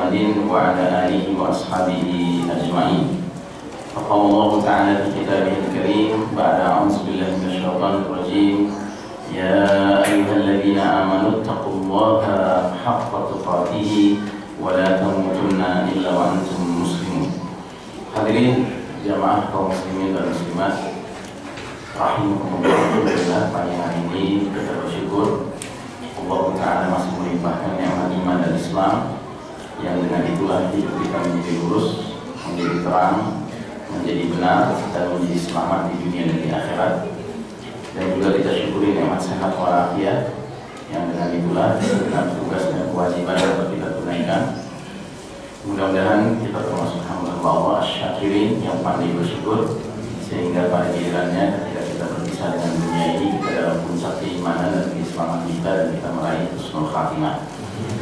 Muhammadin wa ala alihi wa ashabihi ajma'in. Faqala Allah Ta'ala fi kitabihil karim ba'da a'udzu billahi minasyaitonir rajim. Ya ayyuhalladzina amanu taqullaha haqqa tuqatih wa la tamutunna illa wa antum muslimun. Hadirin jamaah kaum muslimin dan muslimat rahimakumullah, pagi hari ini kita bersyukur Allah Ta'ala masih melimpahkan nikmat iman dan Islam yang dengan itulah hidup kita menjadi lurus, menjadi terang, menjadi benar dan menjadi selamat di dunia dan di akhirat. Dan juga kita syukuri nikmat sehat walafiat yang dengan itulah dengan tugas dan kewajiban dapat kita tunaikan. Mudah-mudahan kita termasuk hamba Allah asy-syakirin yang pandai bersyukur, sehingga pada gilirannya ketika kita berpisah dengan dunia ini kita dalam puncak keimanan dan keislaman kita dan kita meraih husnul khatimah.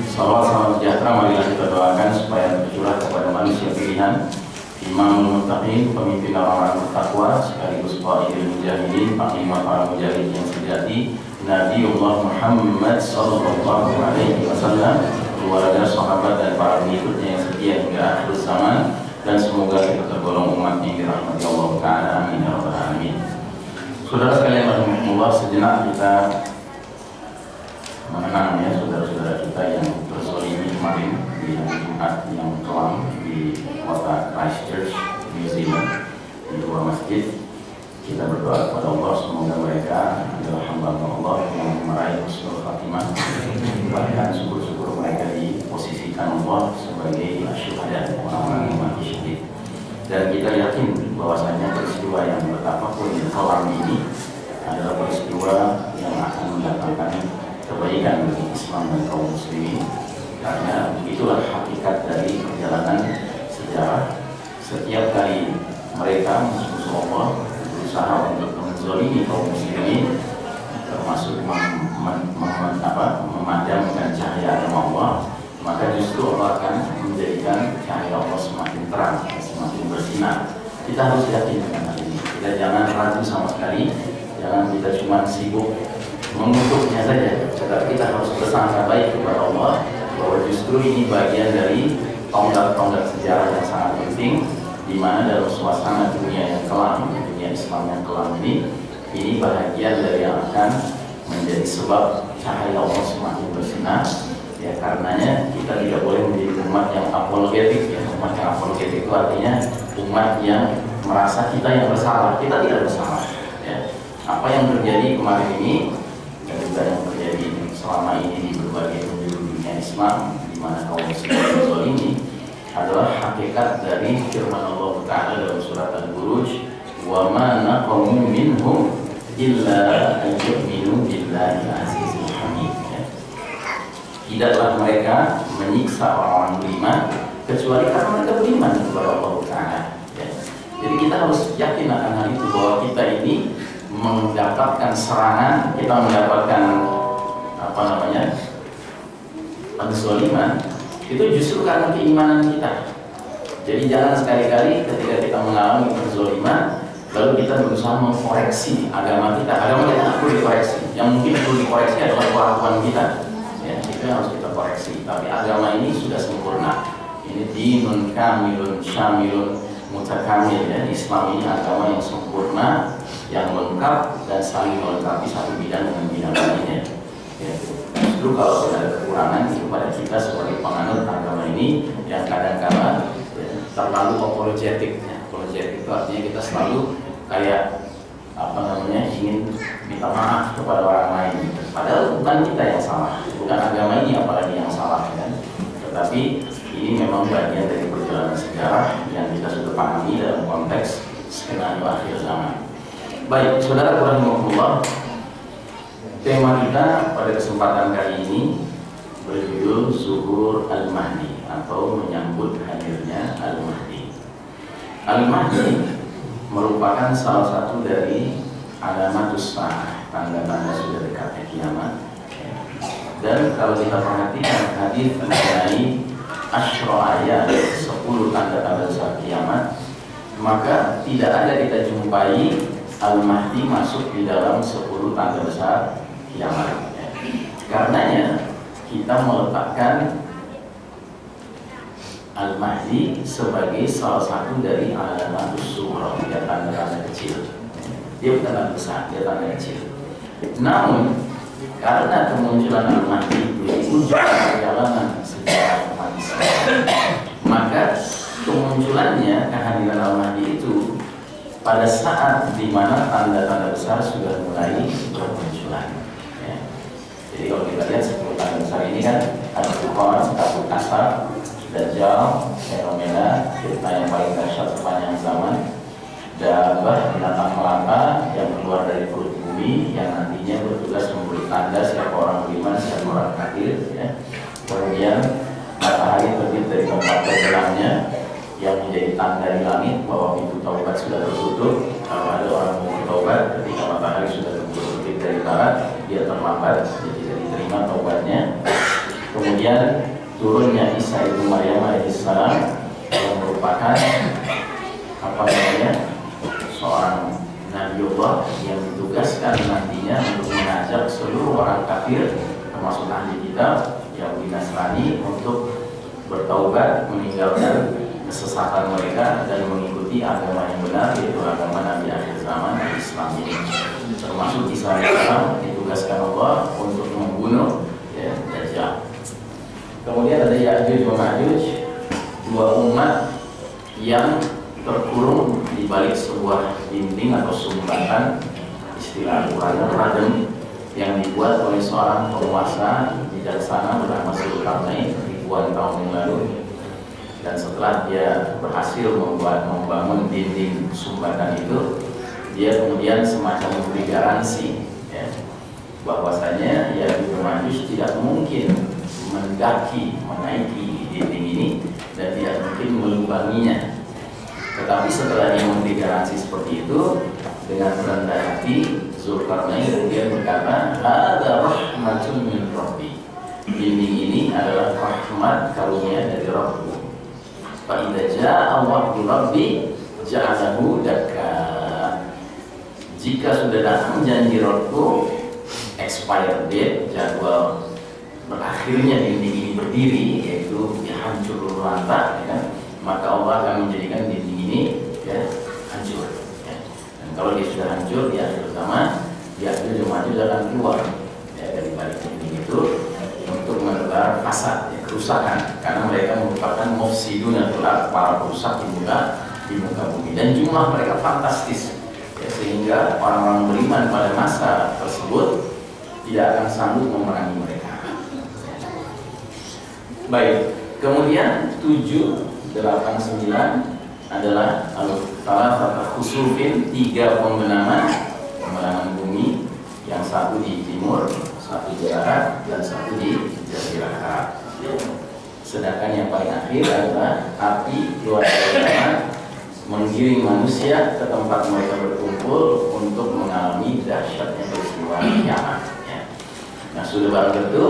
Salawat salam sejahtera marilah kita doakan supaya tercurah kepada manusia pilihan, Imamul Muttaqin, pemimpin orang-orang bertakwa, sekaligus qaidul mujahidin, panglima para mujahid yang sejati, Nabiullah Muhammad sallallahu alaihi wasallam, keluarga, sahabat dan para pengikutnya yang setia hingga akhir zaman, dan semoga kita tergolong umatnya yang dirahmati Allah Ta'ala. Amin ya rabbal alamin. Saudara sekalian rahimakumullah, sejenak kita mengenang ya saudara-saudara kita yang bersolimi kemarin di hari Jumat yang kelam di kota Christchurch, New Zealand, di dua masjid. Kita berdoa kepada Allah semoga mereka adalah hamba Allah yang meraih husnul khatimah, bahkan syukur-syukur mereka diposisikan Allah sebagai syuhada, orang-orang yang mati syahid. Dan kita yakin bahwasanya peristiwa yang betapapun kelam ini adalah peristiwa yang akan mendatangkan kebaikan bagi Islam dan kaum muslimin, karena itulah hakikat dari perjalanan sejarah. Setiap kali mereka musuh Allah berusaha untuk menzalimi kaum muslimin, termasuk memadamkan cahaya agama Allah, maka justru Allah akan menjadikan cahaya Allah semakin terang, semakin bersinar. Kita harus yakin dengan hal ini. Kita jangan ragu sama sekali, jangan kita cuma sibuk mengutuknya saja, tetapi kita harus bersangka baik kepada Allah bahwa justru ini bagian dari tonggak-tonggak sejarah yang sangat penting, di mana dalam suasana dunia yang kelam, dunia Islam yang kelam ini bahagian dari yang akan menjadi sebab cahaya Allah semakin bersinar. Ya, karenanya kita tidak boleh menjadi umat yang apologetik. Ya, umat yang apologetik itu artinya umat yang merasa kita yang bersalah. Kita tidak bersalah. Ya. Apa yang terjadi kemarin ini dan juga yang terjadi selama ini di berbagai penjuru dunia Islam, di mana kaum muslimin ini adalah hakikat dari firman Allah Ta'ala dalam surat Al-Buruj, wa ma naqamu minhum illa an yu'minu billahi azizil hamid. Tidaklah mereka menyiksa orang-orang beriman kecuali karena mereka beriman kepada Allah Ta'ala. Ya. Jadi kita harus yakin akan hal itu, bahwa kita ini mendapatkan serangan, kita mendapatkan penzaliman itu justru karena keimanan kita. Jadi jangan sekali-kali ketika kita mengalami penzaliman lalu kita berusaha mengkoreksi agama kita. Agama kita perlu dikoreksi. Yang mungkin perlu dikoreksi adalah kelakuan kita. Ya, itu yang harus kita koreksi. Tapi agama ini sudah sempurna. Ini dinun kamilun syamilun mutakamil. Ya. Islam ini agama yang sempurna, yang lengkap dan saling melengkapi satu bidang dengan bidang lainnya. Ya. Justru kalau ada kekurangan itu pada kita sebagai penganut agama ini yang kadang-kadang terlalu apologetik. Ya. Apologetik itu artinya kita selalu kayak ingin minta maaf kepada orang lain. Padahal bukan kita yang salah, bukan agama ini apalagi yang salah, kan? Tetapi ini memang bagian dari perjalanan sejarah yang kita sudah pahami dalam konteks skenario akhir zaman. Baik, saudara rahimakumullah, tema kita pada kesempatan kali ini berjudul Zuhur Al-Mahdi atau menyambut hadirnya Al-Mahdi. Al-Mahdi merupakan salah satu dari alamatus sa'ah, tanda-tanda sudah dekatnya kiamat. Dan kalau kita perhatikan hadis mengenai asyra ayat 10 tanda-tanda besar kiamat, maka tidak ada kita jumpai Al-Mahdi masuk di dalam 10 tanda besar kiamat. Karenanya kita meletakkan Al-Mahdi sebagai salah satu dari alamatus sughra, ya, tanda-tanda kecil. Dia bukan tanda besar, dia tanda kecil. Namun karena kemunculan Al-Mahdi itu perjalanan sejarah umat Islam, maka kemunculannya, kehadiran Al-Mahdi itu pada saat dimana tanda-tanda besar sudah mulai bermunculan, ya. Jadi kalau kita lihat 10 tanda besar ini kan ada Tuhan, Kabut Asar, Dajjal, fenomena fitnah yang paling dahsyat sepanjang zaman, Dabah, binatang melata yang keluar dari perut bumi yang nantinya bertugas memberi tanda siapa orang beriman, siapa orang kafir, ya. Kemudian matahari terbit dari tempat terbenamnya yang menjadi tanda di langit bahwa pintu taubat sudah tertutup. Kalau ada orang mau bertaubat ketika matahari sudah terbit dari barat, dia terlambat, jadi tidak diterima taubatnya. Kemudian turunnya Isa ibnu Maryam alaihissalam yang merupakan seorang Nabiullah yang ditugaskan nantinya untuk mengajak seluruh orang kafir termasuk ahli kitab Yahudi Nasrani untuk bertaubat, meninggalkan kesesatan mereka dan mengikuti agama yang benar, yaitu agama Nabi akhir zaman, Islam ini. Termasuk Isa alaihissalam ditugaskan Allah untuk membunuh, ya, Dajjal. Kemudian ada Ya'juj wa Ma'juj, dua umat yang terkurung di balik sebuah dinding atau sumbatan, istilah Al-Quran radem, yang dibuat oleh seorang penguasa bijaksana bernama Zulkarnain ribuan tahun yang lalu. Dan setelah dia berhasil membangun dinding sumbatan itu, dia kemudian semacam memberi garansi, ya, bahwasanya Ya'juj wa Ma'juj tidak mungkin menaiki dinding ini dan tidak mungkin melubanginya. Tetapi setelah dia memberi garansi seperti itu, dengan rendah hati Zulkarnain kemudian berkata, "Hadza rahmatun min Rabbi." Dinding ini adalah rahmat karunia dari Rabbku. Fa idza jaa wa'du Rabbi ja'alahu dakka. Jika sudah datang janji Rabbku, expired date, jadwal berakhirnya dinding ini berdiri, yaitu hancur rata, ya, maka Allah akan menjadikan dinding ini, ya, hancur, ya. Dan kalau dia sudah hancur di akhir zaman, Ya'juj wa Ma'juj akan keluar, ya, dari balik dinding itu untuk menebar fasad, ya, kerusakan, karena mereka merupakan mufsidun, adalah para perusak di muka bumi, dan jumlah mereka fantastis, ya, sehingga orang-orang beriman pada masa tersebut tidak akan sanggup memerangi mereka. Baik, kemudian 7, 8, 9 adalah salah khusufin, 3 pembenaman bumi, yang satu di timur, satu di barat, dan satu di jazirah Arab. Sedangkan yang paling akhir adalah api keluar dari tanah menggiring manusia ke tempat mereka berkumpul untuk mengalami dahsyatnya peristiwa kiamat, ya. Nah, sudah barang tentu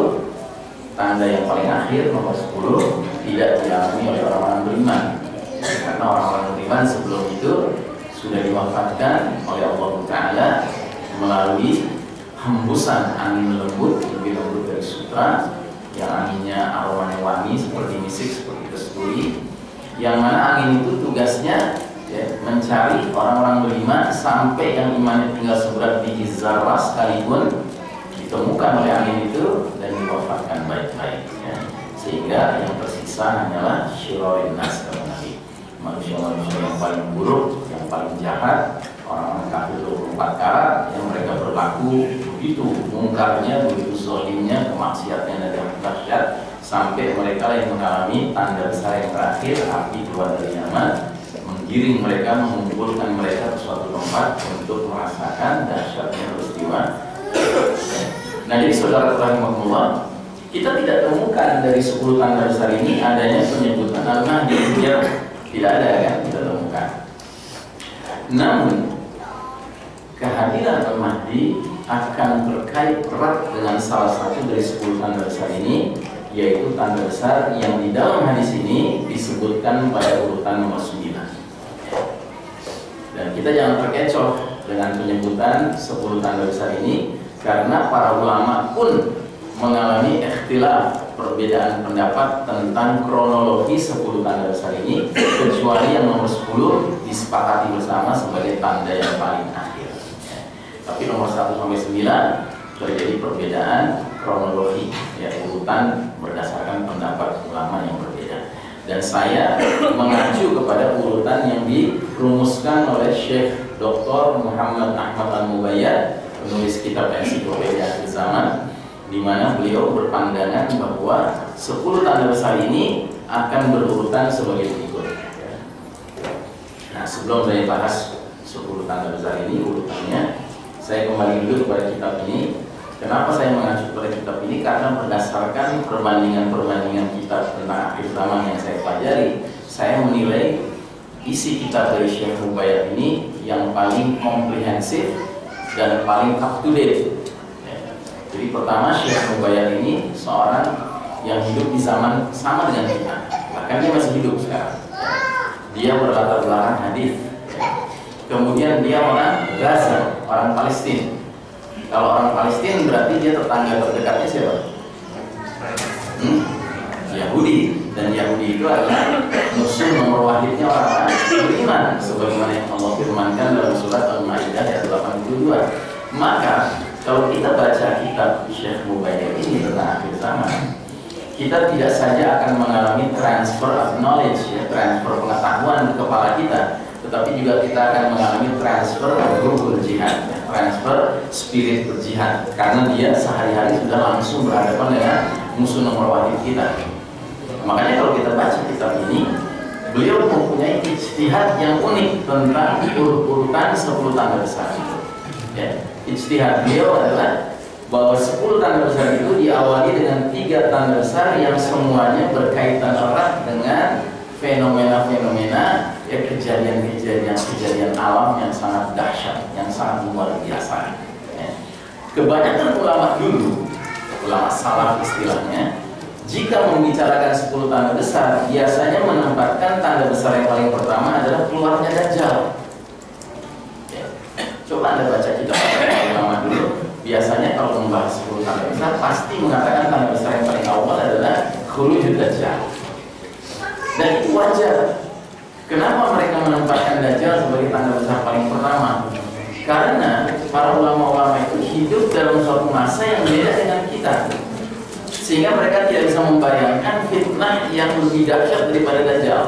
tanda yang paling akhir nomor 10 tidak dialami oleh orang-orang beriman, karena orang-orang beriman sebelum itu sudah diwafatkan oleh Allah Ta'ala melalui hembusan angin lembut, lebih lembut dari sutra, yang anginnya aromanya wangi seperti misik, seperti kasturi, yang mana angin itu tugasnya, ya, mencari orang-orang beriman sampai yang imannya tinggal seberat biji zarrah sekalipun ditemukan oleh angin itu dan diwafatkan baik-baik, ya. Sehingga yang tersisa hanyalah syirarin nas, kata Nabi, manusia-manusia yang paling buruk, yang paling jahat, orang-orang kafir 24 karat, yang mereka berlaku begitu mungkarnya, begitu zalimnya, kemaksiatannya dan dahsyat, sampai mereka yang mengalami tanda besar yang terakhir, api keluar dari Yaman menggiring mereka, mengumpulkan mereka ke suatu tempat untuk merasakan dahsyatnya peristiwa. Nah, jadi saudara rahimahullah, kita tidak temukan dari 10 tanda besar ini adanya penyebutan Al-Mahdi, tidak ada, kan, kita temukan. Namun kehadiran Al-Mahdi akan terkait erat dengan salah satu dari 10 tanda besar ini, yaitu tanda besar yang di dalam hadis ini disebutkan pada urutan nomor 9. Dan kita jangan terkecoh dengan penyebutan 10 tanda besar ini, karena para ulama pun mengalami ikhtilaf perbedaan pendapat tentang kronologi 10 tanda besar ini, kecuali yang nomor 10 disepakati bersama sebagai tanda yang paling akhir. Ya. Tapi nomor 1 sampai 9 terjadi perbedaan kronologi, ya, urutan berdasarkan pendapat ulama yang berbeda. Dan saya mengacu kepada urutan yang dirumuskan oleh Syekh Dr. Muhammad Ahmad Al-Mubayyad, penulis kitab Ensiklopedia Akhir Zaman, di mana beliau berpandangan bahwa 10 tanda besar ini akan berurutan sebagai berikut. Nah, sebelum saya bahas 10 tanda besar ini urutannya, saya kembali dulu kepada kitab ini. Kenapa saya mengacu pada kitab ini? Karena berdasarkan perbandingan-perbandingan kitab tentang akhir zaman yang saya pelajari, saya menilai isi kitab dari Syekh Mubayyad ini yang paling komprehensif dan paling up to date. Jadi pertama, Syekh Mubayyad ini seorang yang hidup di zaman sama dengan kita, bahkan dia masih hidup sekarang. Dia berlatar belakang hadis. Kemudian dia orang Gaza, orang Palestina. Kalau orang Palestina berarti dia tetangga terdekatnya siapa? Yahudi. Dan Yahudi itu adalah musuh nomor wahidnya orang beriman, sebagaimana yang Allah firmankan dalam surat Al-Maidah ayat 82. Maka kalau kita baca kitab Syekh Mubayyad ini tentang akhir zaman, kita tidak saja akan mengalami transfer of knowledge, ya, transfer pengetahuan ke kepala kita, tetapi juga kita akan mengalami transfer ruhul jihad, ya, transfer spirit berjihad, karena dia sehari-hari sudah langsung berhadapan dengan musuh nomor wahid kita. Makanya kalau kita baca kitab ini, beliau mempunyai ijtihad yang unik tentang urutan 10 tanda besar. Ya, ijtihad beliau adalah bahwa 10 tanda besar itu diawali dengan 3 tanda besar yang semuanya berkaitan erat dengan fenomena-fenomena, ya, kejadian alam yang sangat dahsyat, yang sangat luar biasa. Ya. Kebanyakan ulama dulu, ulama salaf istilahnya, jika membicarakan 10 tanda besar, biasanya menempatkan tanda besar yang paling pertama adalah keluarnya Dajjal. Ya. Coba Anda baca kitab ulama dulu. Biasanya kalau membahas 10 tanda besar, pasti mengatakan tanda besar yang paling awal adalah khurujud Dajjal. Dan itu wajar. Kenapa mereka menempatkan Dajjal sebagai tanda besar paling pertama? Karena para ulama-ulama itu hidup dalam suatu masa yang beda dengan kita, sehingga mereka tidak bisa membayangkan fitnah yang lebih dahsyat daripada Dajjal.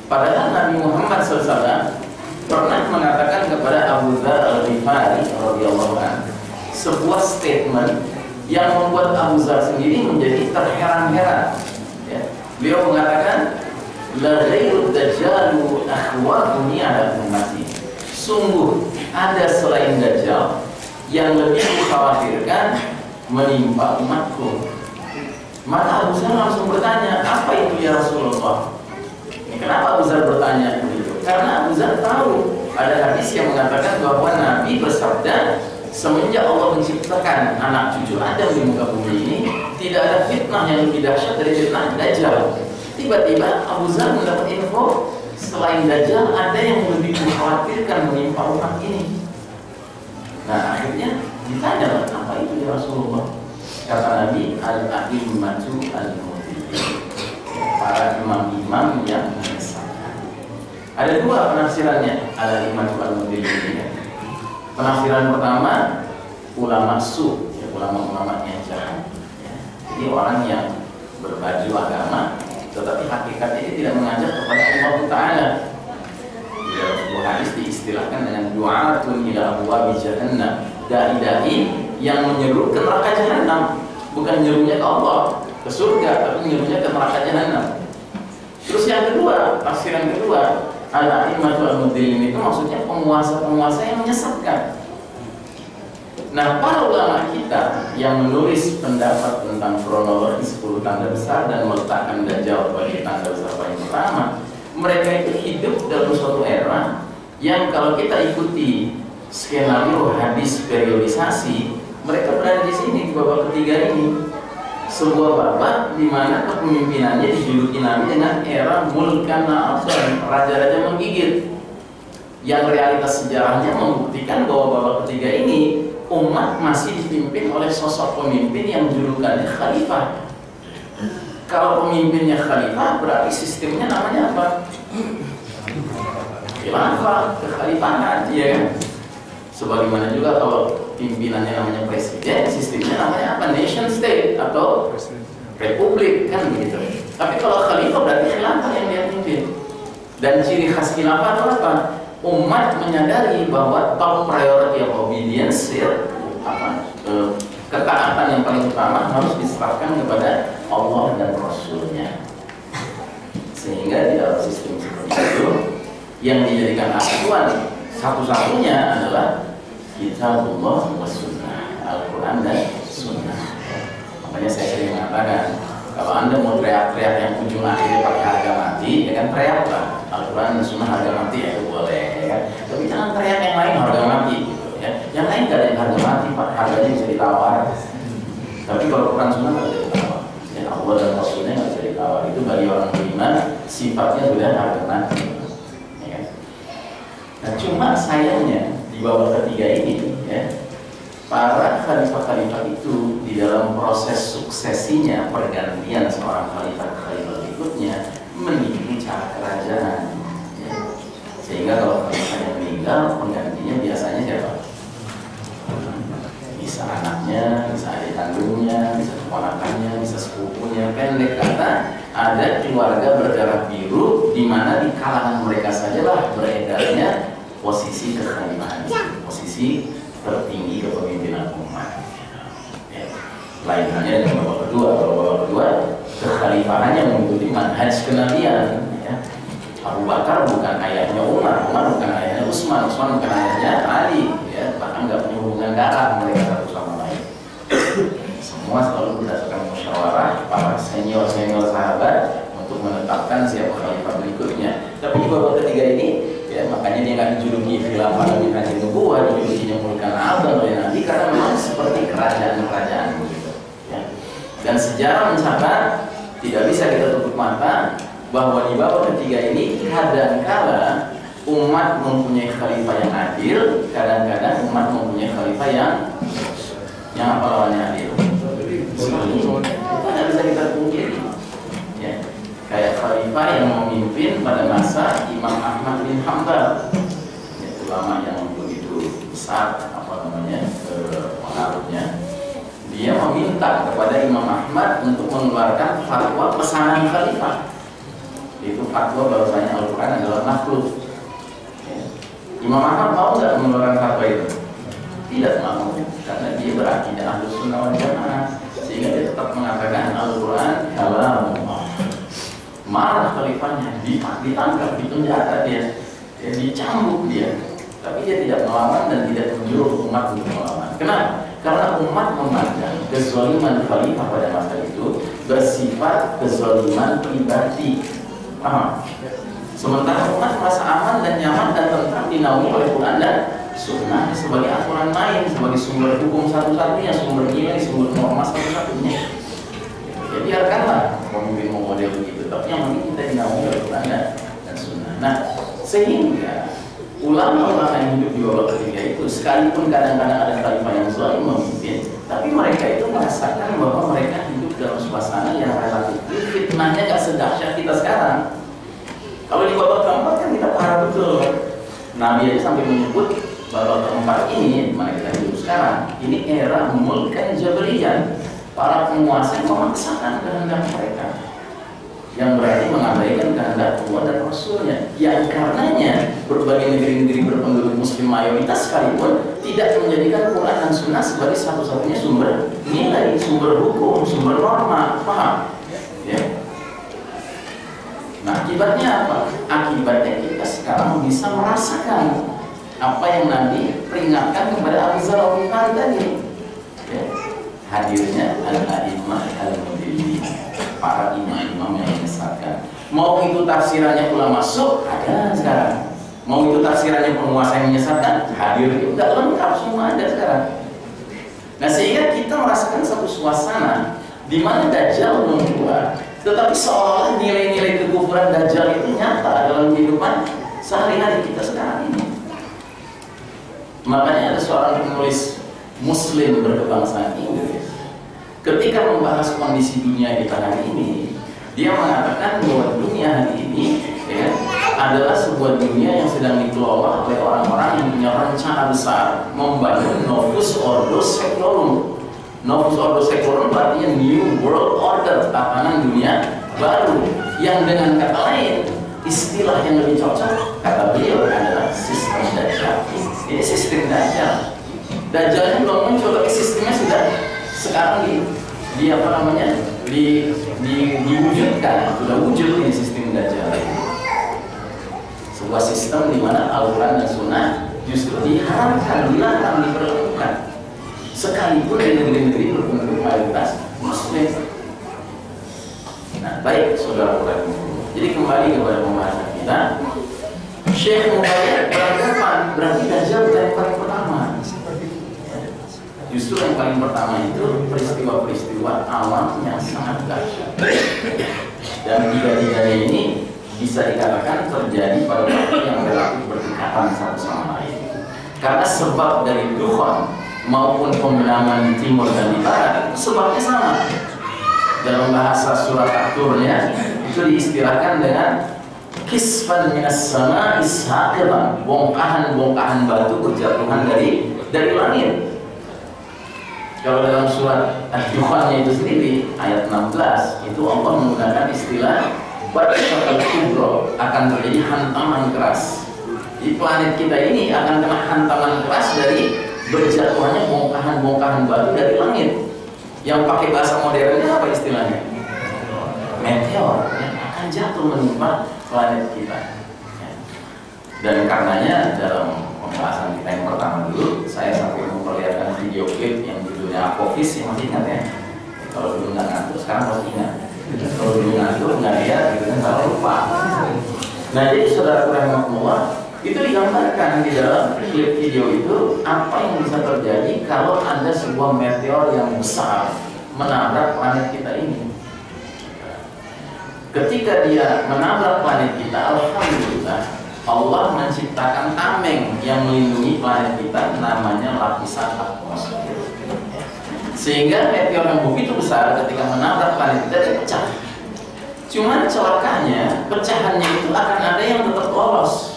Padahal Nabi Muhammad SAW pernah mengatakan kepada Abu Dzar Al-Ghifari radhiyallahu anhu sebuah statement yang membuat Abu Dzar sendiri menjadi terheran-heran. Ya. Beliau mengatakan, la ghairu dajjalu akhwafuni ala ummati. Sungguh ada selain Dajjal yang lebih dikhawatirkan menimpa umatku. Maka Abu Dzar langsung bertanya, apa itu ya Rasulullah? Kenapa Abu Dzar bertanya begitu? Karena Abu Dzar tahu ada hadis yang mengatakan bahwa Nabi bersabda, semenjak Allah menciptakan anak cucu Adam di muka bumi ini, tidak ada fitnah yang lebih dahsyat dari fitnah Dajjal. Tiba-tiba Abu Dzar mendapat info, selain Dajjal ada yang lebih mengkhawatirkan menimpa umat ini. Nah, akhirnya ditanya, apa itu ya Rasulullah? Kata Nabi, al-a'immatu al-mudillin, para imam-imam yang menyesatkan. Ada 2 penafsirannya al-a'immatu al-mudillin. Penafsiran pertama, ulama su, ya, ulama-ulama yang jahat. Ya. Jadi orang yang berbaju agama, tetapi hakikatnya dia tidak mengajak kepada Allah Ta'ala. Dalam sebuah hadis diistilahkan dengan du'atun ila abwabi jahannam, dai-dai yang menyeru ke neraka jahanam, bukan menyerunya ke Allah, ke surga, tapi menyerunya ke neraka jahanam. Terus yang kedua, tafsiran kedua, al-a'immatu al-mudillin itu maksudnya penguasa-penguasa yang menyesatkan. Nah, para ulama kita yang menulis pendapat tentang kronologi 10 tanda besar dan meletakkan Dajjal sebagai tanda besar paling pertama, mereka itu hidup dalam suatu era yang kalau kita ikuti skenario hadis periodisasi, mereka berada di sini di babak ketiga ini. Sebuah babak di mana kepemimpinannya dijuluki Nabi dengan era Mulkan Na'asan, raja-raja menggigit. Yang realitas sejarahnya membuktikan bahwa babak ketiga ini umat masih dipimpin oleh sosok pemimpin yang julukannya khalifah. Kalau pemimpinnya khalifah, berarti sistemnya namanya apa? Khilafah, kekhalifahan, ya kan? Sebagaimana juga kalau pimpinannya namanya presiden, sistemnya namanya apa? Nation state atau republik, kan begitu. Tapi kalau khalifah berarti khilafah yang dia pimpin. Dan ciri khas khilafah itu apa? Umat menyadari bahwa top priority of obedience, ya, ketaatan yang paling utama harus diserahkan kepada Allah dan Rasulnya. Sehingga di dalam sistem seperti itu yang dijadikan acuan satu-satunya adalah Kitabullah wa Sunnah, Al-Quran dan Sunnah. Makanya saya sering mengatakan, kalau Anda mau teriak-teriak yang ujung akhirnya pakai harga mati, ya kan teriaklah Al-Quran dan Sunnah harga mati, ya itu boleh, ya kan? Tapi jangan teriak yang lain harga mati, gitu ya. Yang lain gak ada yang harga mati, Pak, harganya bisa ditawar. Tapi kalau Quran Sunnah nggak bisa ditawar, ya Allah dan Rasulnya nggak bisa ditawar. Itu bagi orang beriman sifatnya sudah harga mati, ya kan? Nah, cuma sayangnya di babak ketiga ini, ya, para khalifah-khalifah itu di dalam proses suksesinya pergantian seorang khalifah ke khalifah berikutnya meniru cara kerajaan, ya. Sehingga kalau khalifahnya meninggal, penggantinya biasanya siapa? Bisa anaknya, bisa adik kandungnya, bisa keponakannya, bisa sepupunya. Pendek kata, ada keluarga berdarah biru di mana di kalangan mereka sajalah beredarnya posisi kekhalifahan, posisi tertinggi kepemimpinan umat. Ya. Lain halnya dengan babak kedua. Kalau babak kedua, kekhalifahannya mengikuti manhaj kenabian. Ya. Abu Bakar bukan ayahnya Umar, Umar bukan ayahnya Utsman, Utsman bukan ayahnya Ali. Ya. Bahkan nggak punya hubungan darah mereka satu sama lain. Semua selalu berdasarkan musyawarah para senior sahabat untuk menetapkan siapa khalifah berikutnya. Tapi di babak ketiga ini, ya, makanya dia nggak dijuluki khilafah Nabi Haji Nubuwah, dijulukinya Mulkan Abdul oleh Nabi karena memang seperti kerajaan-kerajaan gitu, ya. Dan sejarah mencatat tidak bisa kita tutup mata bahwa di babak ketiga ini kadang-kala umat mempunyai khalifah yang adil, kadang-kadang umat mempunyai khalifah yang apa lawannya adil. Itu tidak bisa kita pungkiri, ya. Kayak khalifah yang memimpin pada masa Imam Ahmad bin Hanbal, ya, ulama yang begitu besar pengaruhnya. Dia meminta kepada Imam Ahmad untuk mengeluarkan fatwa pesanan khalifah. Itu fatwa bahwasanya Al-Quran adalah makhluk. Ya. Imam Ahmad mau nggak mengeluarkan fatwa itu? Tidak mau, karena dia berakidah Ahlus Sunnah wal Jamaah, sehingga dia tetap mengatakan Al-Quran kalamullah. Marah khalifahnya, ditangkap, dipenjara dia, dicambuk dia, tapi dia tidak melawan dan tidak menyuruh umat untuk melawan. Kenapa? Karena umat memandang kezaliman khalifah pada masa itu bersifat kezaliman pribadi. Paham? Sementara umat merasa aman dan nyaman dan tentram dinaungi oleh Quran dan Sunnah sebagai aturan main, sebagai sumber hukum satu-satunya, sumber nilai, sumber norma satu-satunya. Ya biarkanlah pemimpin mau model begitu, tapi yang penting kita dinaungi oleh Quran dan Sunnah. Nah, sehingga ulama-ulama yang hidup di babak ketiga itu, sekalipun kadang-kadang ada khalifah yang zalim memimpin, tapi mereka itu merasakan bahwa mereka hidup dalam suasana yang relatif fitnahnya gak sedahsyat kita sekarang. Kalau di babak keempat kan kita parah betul. Nabi aja sampai menyebut babak keempat ini, mana kita hidup sekarang, ini era mulkan jabriyah. Para penguasa yang memaksakan kehendak mereka, yang berarti mengabaikan kehendak Allah dan Rasulnya, yang karenanya berbagai negeri-negeri berpenduduk muslim mayoritas sekalipun tidak menjadikan Quran dan Sunnah sebagai satu-satunya sumber nilai, sumber hukum, sumber norma. Paham? Ya. Nah, akibatnya apa? Akibatnya kita sekarang bisa merasakan apa yang Nabi peringatkan kepada Abu Dzar Al-Ghifari tadi, ya. Hadirnya al-a'immah al-mudillin, para imam-imam yang menyesatkan. Mau itu tafsirannya ulama masuk, ada sekarang. Mau itu tafsirannya penguasa yang menyesatkan, hadir juga, lengkap semua ada sekarang. Nah, sehingga kita merasakan satu suasana di mana Dajjal belum keluar, tetapi seolah nilai-nilai kekufuran Dajjal itu nyata dalam kehidupan sehari-hari kita sekarang ini. Makanya ada seorang penulis Muslim berkebangsaan Inggris, ketika membahas kondisi dunia kita hari ini, Dia mengatakan bahwa dunia hari ini ya, adalah sebuah dunia yang sedang dikelola oleh orang-orang yang punya rencana besar membangun novus ordo seclorum. Novus ordo seclorum artinya new world order, tatanan dunia baru, yang dengan kata lain, istilah yang lebih cocok kata beliau adalah sistem Dajjal. Ini sistem Dajjal. Dajjalnya belum muncul, tapi sistemnya sudah sekarang diwujudkan, sudah wujud ini sistem Dajjal. Sebuah sistem di mana Al-Quran dan Sunnah justru dilarang diperlakukan, sekalipun di negeri-negeri berpenduduk mayoritas Muslim. Nah, baik saudara-saudara. Jadi kembali kepada pembahasan kita. Syekh Mubayyad beranggapan berarti Dajjal bukan yang paling pertama. Justru yang paling pertama itu peristiwa-peristiwa alam yang sangat dahsyat. Dan tiga-tiganya ini bisa dikatakan terjadi pada waktu yang relatif berdekatan satu sama lain. Karena sebab dari Dukhan maupun pembenaman di timur dan di barat itu sebabnya sama. Dalam bahasa surat At-Turnya itu diistilahkan dengan kisfan minas sama ishaqiban, bongkahan-bongkahan batu berjatuhan dari langit. Kalau dalam surat Ad-Dukhannya itu sendiri ayat 16 itu Allah menggunakan istilah Batshatul Kubro, akan terjadi hantaman keras. Di planet kita ini akan kena hantaman keras dari berjatuhannya bongkahan-bongkahan batu dari langit. Yang pakai bahasa modernnya apa istilahnya? Meteor yang akan jatuh menimpa planet kita. Dan karenanya dalam pembahasan kita yang pertama dulu, saya sampai memperlihatkan video klip yang judulnya Apofis, yang masih ingat ya? Kalau dulu nggak ngantuk, sekarang masih ingat. Kalau dulu ngantuk, nggak lihat, gitu kan, kalau lupa. Nah, jadi saudara-saudara, itu digambarkan di dalam klip video itu apa yang bisa terjadi kalau ada sebuah meteor yang besar menabrak planet kita ini. Ketika dia menabrak planet kita, alhamdulillah Allah menciptakan tameng yang melindungi planet kita, namanya lapisan atmosfer. Sehingga meteor yang begitu besar ketika menabrak planet kita dia pecah. Cuman celakanya pecahannya itu akan ada yang tetap lolos.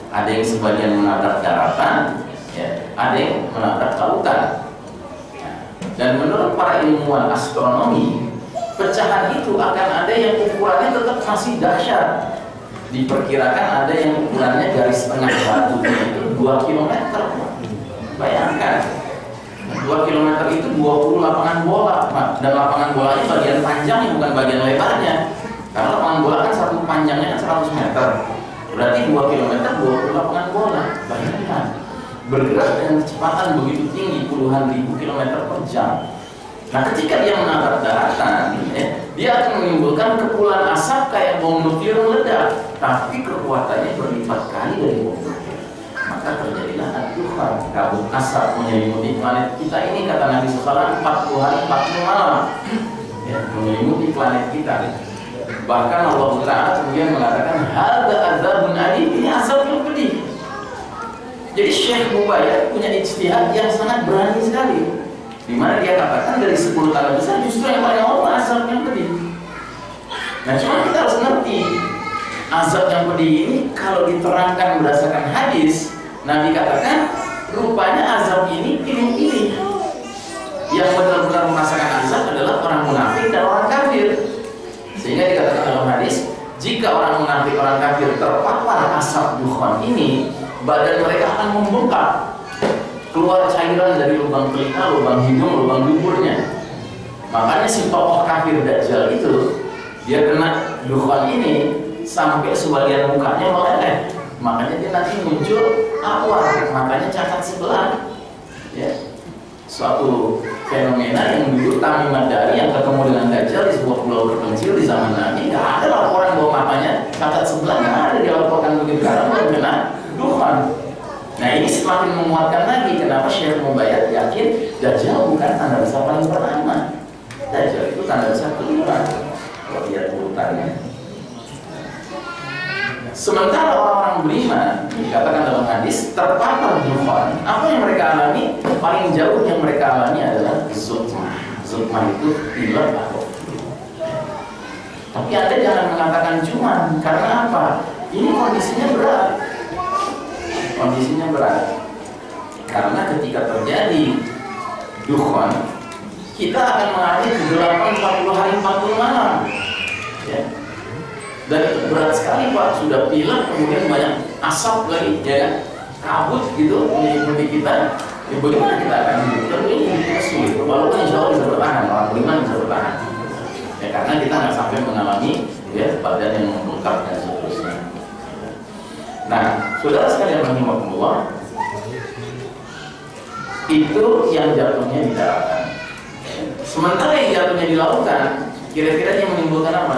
Ada yang sebagian menabrak daratan, ya, ada yang menabrak lautan. Dan menurut para ilmuwan astronomi, pecahan itu akan ada yang ukurannya tetap masih dahsyat. Diperkirakan ada yang ukurannya garis tengah batunya itu 2 km. Bayangkan 2 km itu 20 lapangan bola, dan lapangan bolanya bagian panjangnya bukan bagian lebarnya. Karena lapangan bola kan satu panjangnya kan 100 meter. Berarti 2 km 20 lapangan bola. Bayangkan bergerak dengan kecepatan begitu tinggi, puluhan ribu kilometer per jam. Nah, ketika dia menabrak daratan, dia akan menimbulkan kepulan asap kayak bom nuklir meledak, tapi kekuatannya berlipat kali dari bom nuklir. Maka terjadilah Ad-Dukhan, kabut asap menyelimuti planet kita ini, kata Nabi SAW, 40 hari 40 malam ya, menyelimuti planet kita. Bahkan Allah Ta'ala kemudian mengatakan, hadza adzabun alim, ini azab yang pedih. Jadi Syekh Mubayyad punya ijtihad yang sangat berani sekali, di mana dia katakan dari 10 tanda besar justru yang paling awal azab yang pedih. Nah, cuma kita harus ngerti azab yang pedih ini kalau diterangkan berdasarkan hadis, Nabi katakan rupanya azab ini pilih-pilih. Yang benar-benar merasakan azab adalah orang munafik dan orang kafir. Sehingga dikatakan dalam hadis, jika orang munafik, orang kafir terpapar asap Dukhan ini, badan mereka akan membengkak, keluar cairan dari lubang telinga, lubang hidung, lubang duburnya. Makanya si tokoh kafir Dajjal itu, dia kena Dukhan ini sampai sebagian mukanya meleleh. Makanya dia nanti muncul awar, makanya cacat sebelah. Ya. Suatu fenomena yang dulu Tamim Ad-Dari yang ketemu dengan Dajjal di sebuah pulau terpencil di zaman Nabi, nggak ada laporan bahwa matanya cacat sebelah, nggak ada dilaporkan begitu, karena belum kena Dukhan. Nah, ini semakin menguatkan lagi kenapa Syekh Mubayyad yakin Dajjal bukan tanda besar paling pertama. Dajjal itu tanda besar kedua kalau lihat urutannya. Sementara orang-orang beriman dikatakan dalam hadis terpapar Dukhan, apa yang mereka alami? Paling jauh yang mereka alami adalah zutmah. Zutmah itu pilek atau Tapi Anda jangan mengatakan cuman, karena apa? Ini kondisinya berat. Kondisinya berat. Karena ketika terjadi dukhon, kita akan mengalami kegelapan 40 hari 40 malam. Ya. Dan itu berat sekali Pak, sudah pilek, kemudian banyak asap lagi, ya kan? Kabut gitu meliputi kita. Ya, bagaimana kita akan hidup? Tentu ini kita sulit. Walaupun insya Allah bisa bertahan, orang beriman bisa bertahan. Ya, karena kita nggak sampai mengalami ya badan yang membengkak dan seterusnya. Nah, saudara sekalian rahimakumullah, itu yang jatuhnya di daratan. Sementara yang jatuhnya di lautan, kira-kira yang menimbulkan apa?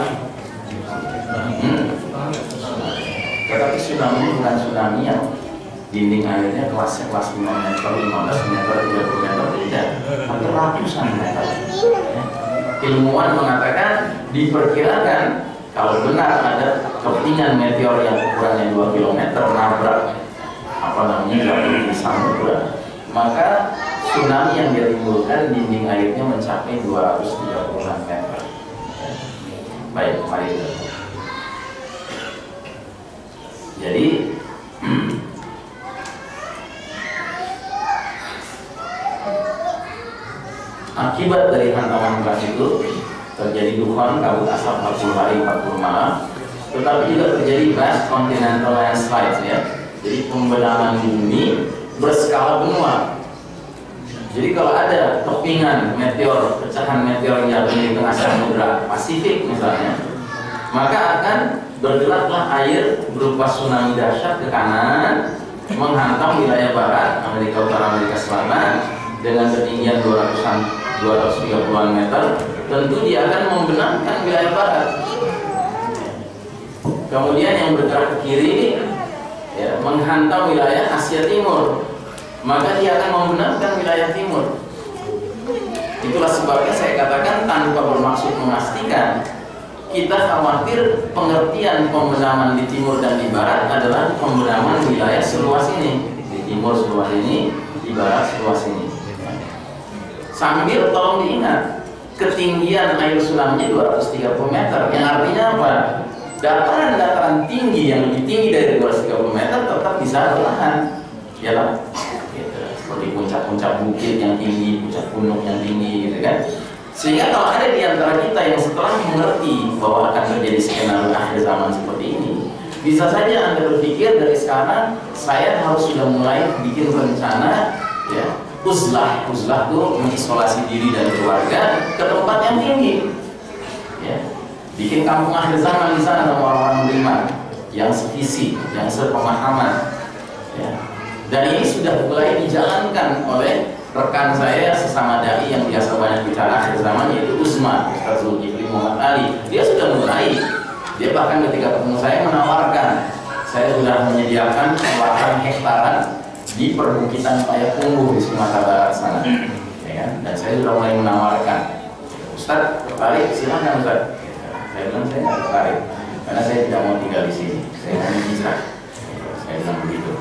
Tetapi tsunami bukan tsunami yang dinding airnya kelasnya kelas 5 meter, 15 meter, 30 meter, tidak, tapi ratusan meter. Ilmuwan mengatakan, diperkirakan kalau benar ada kepingan meteor yang ukurannya 2 km nabrak jatuh di samudra, maka tsunami yang dia timbulkan dinding airnya mencapai 230 meter. Baik, mari kita. Jadi akibat dari hantaman keras itu terjadi dukhon, kabut asap 40 hari 40 malam, tetapi juga terjadi vast continental landslide, ya. Jadi pembenaman bumi berskala benua. Jadi kalau ada kepingan meteor, pecahan meteor yang jatuh di tengah samudra Pasifik misalnya, maka akan bergeraklah air berupa tsunami dahsyat ke kanan, menghantam wilayah barat Amerika Utara, Amerika Selatan dengan ketinggian 230-an meter. Tentu dia akan membenamkan wilayah barat. Kemudian yang bergerak ke kiri ya, menghantam wilayah Asia Timur, maka dia akan membenamkan wilayah timur. Itulah sebabnya saya katakan tanpa bermaksud memastikan, kita khawatir pengertian pembenaman di timur dan di barat adalah pembenaman wilayah seluas ini. Di timur seluas ini, di barat seluas ini. Sambil tolong diingat, ketinggian air tsunami-nya 230 meter, yang artinya apa? Dataran-dataran tinggi yang lebih tinggi dari 230 meter tetap bisa bertahan, ya lah. Gitu. Seperti puncak-puncak bukit yang tinggi, puncak gunung yang tinggi, gitu kan. Sehingga kalau ada di antara kita yang setelah mengerti bahwa akan terjadi skenario akhir zaman seperti ini, bisa saja Anda berpikir dari sekarang saya harus sudah mulai bikin rencana, ya, uzlah itu mengisolasi diri dan keluarga ke tempat yang tinggi, ya. Bikin kampung akhir zaman di sana sama orang-orang beriman yang sevisi, yang sepemahaman, ya. Dan ini sudah mulai dijalankan oleh rekan saya sesama dai yang biasa banyak bicara akhir zaman, yaitu Usman Ustaz Zulkifli Muhammad Ali. Dia sudah mulai, dia bahkan ketika ketemu saya menawarkan, saya sudah menyediakan lahan hektaran di perbukitan Payakumbuh di Sumatera Barat sana, ya kan? Dan saya sudah mulai menawarkan, Ustaz tertarik, silakan Ustaz. Saya bilang saya tidak tertarik karena saya tidak mau tinggal di sini, saya mau hijrah. Saya bilang begitu.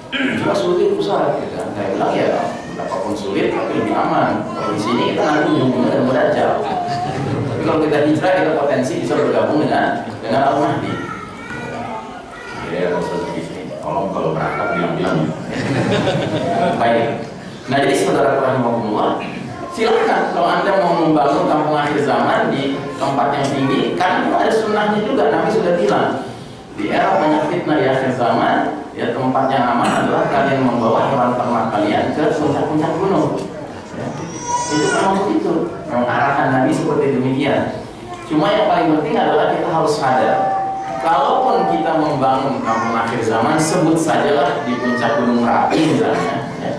Cuma sulit Ustaz, gitu. Saya bilang ya berapapun sulit tapi lebih aman. Kalau di sini kita nanti ujung-ujungnya dan berdajal. Tapi kalau kita hijrah, kita potensi bisa bergabung dengan Al-Mahdi. Ya, Ustaz di sini. Kalau berangkat bilang-bilang. Baik. Nah, jadi saudara rahimakumullah, silakan kalau Anda mau membangun kampung akhir zaman di tempat yang tinggi, karena ada sunnahnya juga. Nabi sudah bilang, di era banyak fitnah di akhir zaman, ya, tempat yang aman adalah kalian membawa hewan ternak kalian ke puncak-puncak gunung, ya. Itu memang begitu, memang arahan Nabi seperti demikian. Cuma yang paling penting adalah kita harus sadar, kalaupun kita membangun kampung akhir zaman, sebut sajalah di puncak Gunung Merapi misalnya, ya.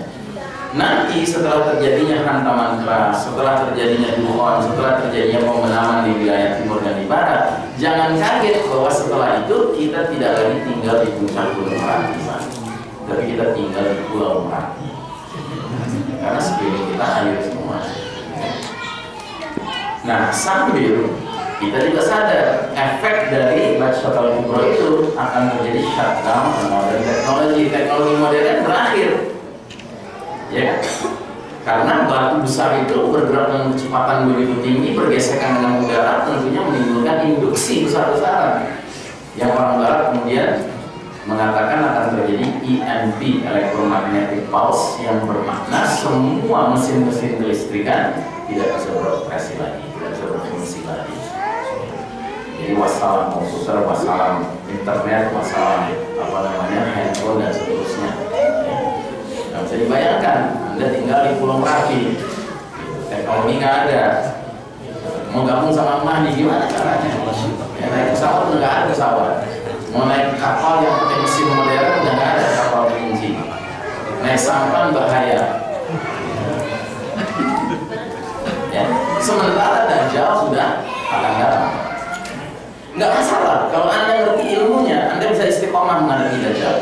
Nanti setelah terjadinya hantaman keras, setelah terjadinya dukhon, setelah terjadinya pembenaman di wilayah timur dan di barat, jangan kaget bahwa setelah itu kita tidak lagi tinggal di puncak Gunung Merapi, tapi kita tinggal di Pulau Merapi, karena sekeliling kita air semua. Nah, sambil kita juga sadar efek dari Batshat al-Kubra itu akan terjadi shutdown modern teknologi modern berakhir, ya. Karena batu besar itu bergerak dengan kecepatan begitu tinggi, bergesekan dengan udara, tentunya menimbulkan induksi besar-besaran. Yang orang Barat kemudian mengatakan akan terjadi EMP, electromagnetic pulse, yang bermakna semua mesin-mesin kelistrikan tidak bisa beroperasi lagi, tidak bisa berfungsi lagi. Jadi wassalam komputer, wassalam internet, wassalam handphone dan seterusnya. Nggak bisa dibayangkan, Anda tinggal di Pulau Merapi, teknologi nggak ada, mau gabung sama Mahdi gimana caranya? Ya, naik pesawat nggak ada pesawat, mau naik kapal yang pakai mesin modern udah nggak ada kapal kelinci, naik sampan bahaya. Ya, sementara Dajjal sudah akan datang. Nggak masalah, kalau Anda ngerti ilmunya, Anda bisa istiqomah menghadapi Dajjal.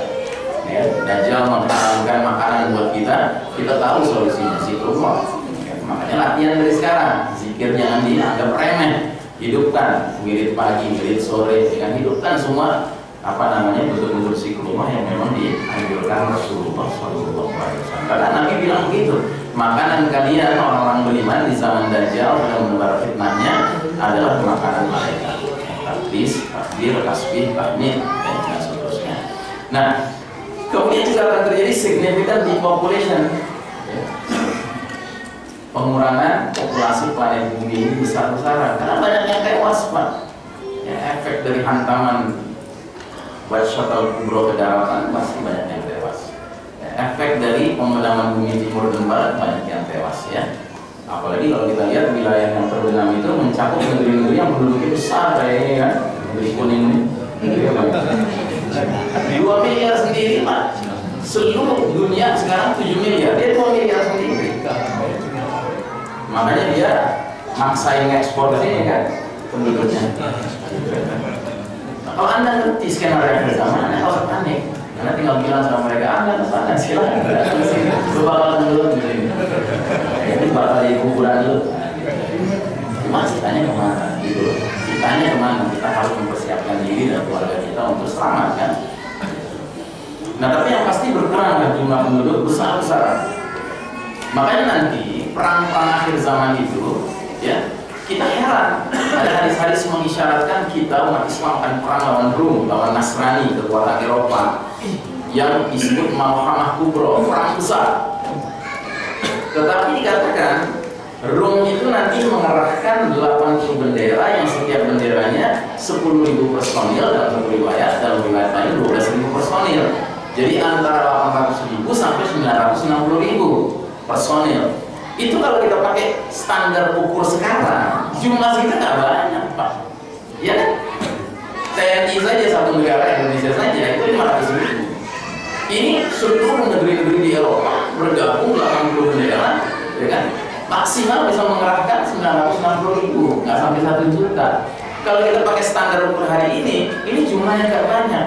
Ya, Dajjal mengharamkan makanan buat kita, kita tahu solusinya zikrullah. Ya, makanya latihan dari sekarang, zikir jangan dianggap remeh, hidupkan wirid pagi, wirid sore, dengan hidupkan semua bentuk-bentuk zikrullah yang memang dianjurkan Rasulullah SAW. Karena Nabi bilang begitu, makanan kalian orang-orang beriman di zaman Dajjal yang menebar fitnahnya adalah makanan malaikat. Tasbih, takbir, tasbih, tahmid, dan seterusnya. Nah, kemudian juga akan terjadi significant depopulation. Pengurangan populasi planet bumi ini besar-besaran karena banyak yang tewas, Pak. Ya, efek dari hantaman White Shuttle Kubro ke daratan pasti banyak yang tewas. Ya, efek dari pembenaman bumi timur dan barat banyak yang tewas, ya. Apalagi kalau kita lihat wilayah yang terbenam itu mencakup negeri-negeri yang penduduknya besar kayak ini kan, negeri kuning ini. 2 miliar sendiri, Pak. Seluruh dunia sekarang 7 miliar, dia 2 miliar sendiri. Makanya dia maksain ekspor ke sini kan penduduknya. Kalau Anda ngerti skenario zaman, Anda nggak usah panik. Anda tinggal bilang sama mereka, Anda kesana silakan. Lu bakal dulu gitu. Ini bakal di kuburan dulu. Cuma ceritanya kemana gitu. Ceritanya kemana? Kita harus mempersiapkan diri dan keluarga kita untuk selamat kan. Nah, tapi yang pasti berkurang jumlah penduduk besar-besaran. Makanya nanti perang-perang akhir zaman itu, ya, kita heran. Ada hadis-hadis mengisyaratkan kita umat Islam akan perang lawan Rum, lawan Nasrani, kekuatan Eropa yang disebut Malhamah Kubro, perang besar. Tetapi dikatakan Rum itu nanti mengerahkan 80 bendera yang setiap benderanya 10.000 personil, dalam satu riwayat, dalam riwayat lain 12.000 personil. Jadi antara 800.000 sampai 960.000 personil. Itu kalau kita pakai standar ukur sekarang, jumlah kita nggak banyak, Pak. Ya kan? TNI saja satu negara Indonesia saja itu 500.000. Ini seluruh negeri-negeri di Eropa bergabung 80 bendera, ya kan? Maksimal bisa mengerahkan 960.000, nggak sampai 1 juta. Kalau kita pakai standar ukur hari ini jumlahnya nggak banyak.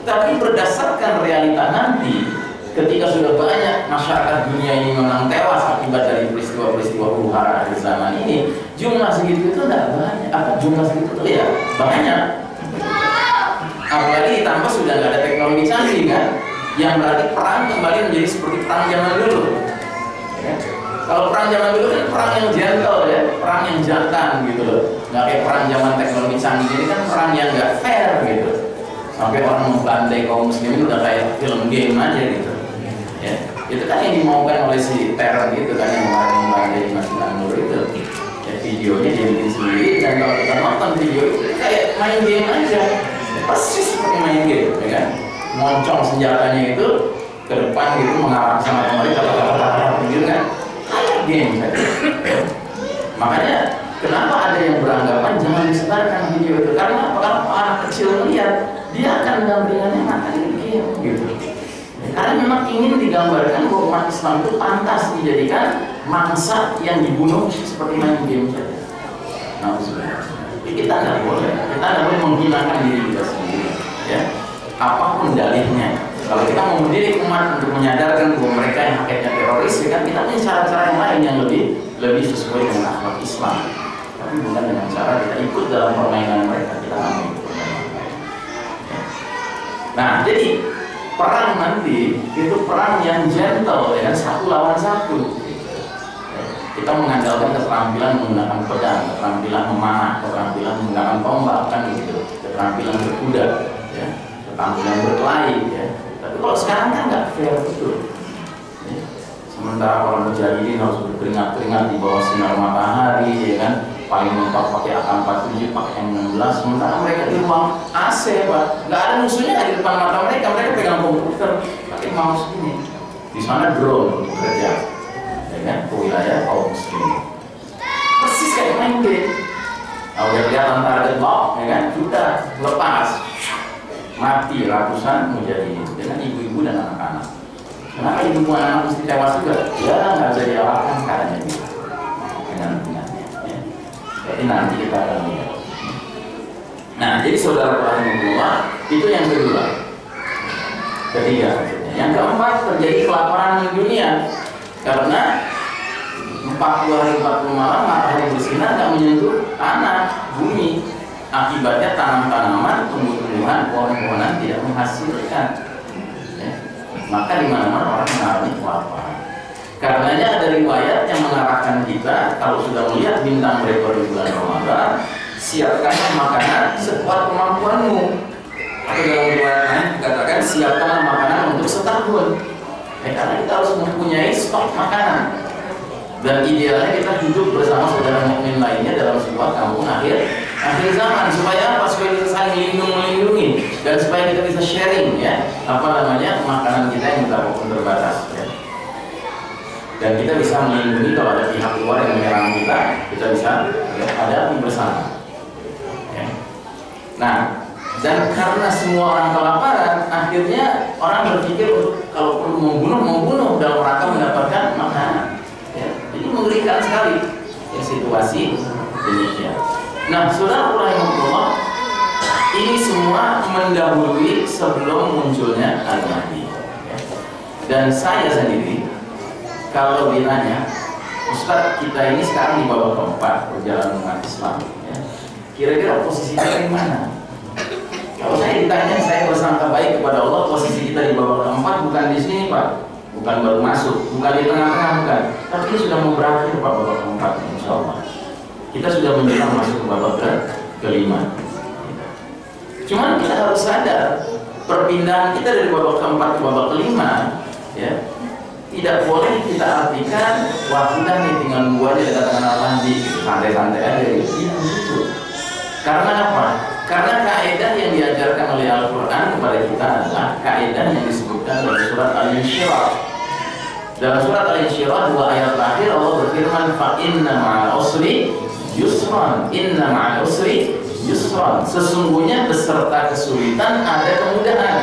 Tapi berdasarkan realita nanti, ketika sudah banyak masyarakat dunia ini memang tewas akibat dari peristiwa-peristiwa huru hara akhir zaman ini, jumlah segitu itu tidak banyak. Jumlah segitu itu ya banyak. Apalagi ditambah sudah nggak ada teknologi canggih kan, yang berarti perang kembali menjadi seperti perang zaman dulu. Ya. Kalau perang zaman dulu kan perang yang gentle ya, perang yang jantan gitu loh. Nggak kayak perang zaman teknologi canggih ini kan perang yang nggak fair gitu. Sampai orang membandai kaum muslimin udah kayak film game aja gitu. Ya, itu kan yang dimaukan oleh si teror gitu kan, yang kemarin membandai Masjid An-Nur itu. Ya, videonya dia bikin sendiri, dan kalau kita nonton video itu kayak main game aja, persis seperti main game, ya kan? Moncong senjatanya itu ke depan gitu, mengarah sama pemerintah, gitu kan? Kayak game saja. Makanya kenapa ada yang beranggapan jangan disebarkan video itu? Karena kalau anak kecil melihat, dia akan dengan ringannya makan game gitu. Karena memang ingin digambarkan bahwa umat Islam itu pantas dijadikan mangsa yang dibunuh seperti main game saja. Nah, kita nggak boleh menghinakan diri kita sendiri, ya. Apapun dalihnya. Kalau kita mau mendidik umat untuk menyadarkan bahwa mereka yang hakikatnya teroris, ya kan kita punya cara-cara yang lain yang lebih sesuai dengan akhlak Islam. Tapi bukan dengan cara kita ikut dalam permainan mereka, kita nggak mau ikut permainan mereka. Nah, jadi perang nanti itu perang yang gentle, ya kan, 1 lawan 1. kita mengandalkan keterampilan menggunakan pedang, keterampilan memanah, keterampilan menggunakan tombak, kan gitu, keterampilan berkuda, ya, keterampilan berkelahi, ya. Tapi kalau sekarang kan nggak fair betul. Ya. Sementara orang mujahidin harus berkeringat-keringat di bawah sinar matahari, ya kan, paling mentok pakai AK-47, pakai M16, sementara mereka di ruang AC, Pak. Nggak ada musuhnya di depan mata mereka, mereka pegang komputer, pakai mouse ini. Di sana drone bekerja, ya kan, ke wilayah kaum muslimin. Persis kayak main game. Kalau udah kelihatan target lock, ya kan, sudah lepas, mati ratusan mujahidin dengan ibu-ibu dan anak-anak. Kenapa ibu anak mesti tewas juga? Ya nggak bisa dialahkan karena gitu. Dengan-dengannya. Ya. Jadi nanti kita akan lihat. Nah, jadi saudara rahimahullah, itu yang kedua. Ketiga, yang keempat terjadi kelaparan di dunia karena 40 hari 40 malam matahari bersinar nggak menyentuh tanah, bumi. Akibatnya tanam-tanaman, tumbuh-tumbuhan, pohon-pohonan tidak menghasilkan. Ya. Maka di mana-mana orang mengalami kelaparan. Karenanya ada riwayat yang mengarahkan kita kalau sudah melihat bintang berekor di bulan Ramadan, siapkanlah makanan sekuat kemampuanmu. Atau dalam riwayat lain dikatakan siapkanlah makanan untuk setahun. Karena kita harus mempunyai stok makanan. Dan idealnya kita hidup bersama saudara mukmin lainnya dalam sebuah kampung akhir zaman, supaya apa? Supaya kita saling melindungi dan supaya kita bisa sharing, ya, makanan kita yang betapapun terbatas, ya. Dan kita bisa melindungi kalau ada pihak luar yang menyerang kita bisa, ya, hadapi bersama, ya. Nah, dan karena semua orang kelaparan, akhirnya orang berpikir kalau perlu membunuh dalam rangka mendapatkan makanan. Jadi mengerikan sekali, ya, situasi demikian. Nah, saudara rahimahullah, ini semua mendahului sebelum munculnya Al-Mahdi, ya. Dan saya sendiri, kalau ditanya, Ustaz, kita ini sekarang di babak keempat perjalanan umat Islam, ya. Kira-kira posisinya di mana? Kalau saya ditanya, saya bersangka baik kepada Allah, posisi kita di babak keempat bukan di sini, Pak. Bukan baru masuk, bukan di tengah-tengah, bukan. Tapi ini sudah mau berakhir, Pak, babak keempat, insya Allah. Kita sudah menjelang masuk ke babak kelima. Cuman kita harus sadar, perpindahan kita dari babak keempat ke babak kelima, ya, tidak boleh kita artikan waktu dan tinggal buahnya dekat dengan Allah di santai-santai aja gitu. Karena apa? Karena kaidah yang diajarkan oleh Al-Quran kepada kita adalah kaidah yang disebutkan dalam surat Al-Insyirah. Dalam surat Al-Insyirah 2 ayat terakhir Allah berfirman, fa inna ma'al usri yusran, inna ma'al usri yusran. Sesungguhnya beserta kesulitan ada kemudahan.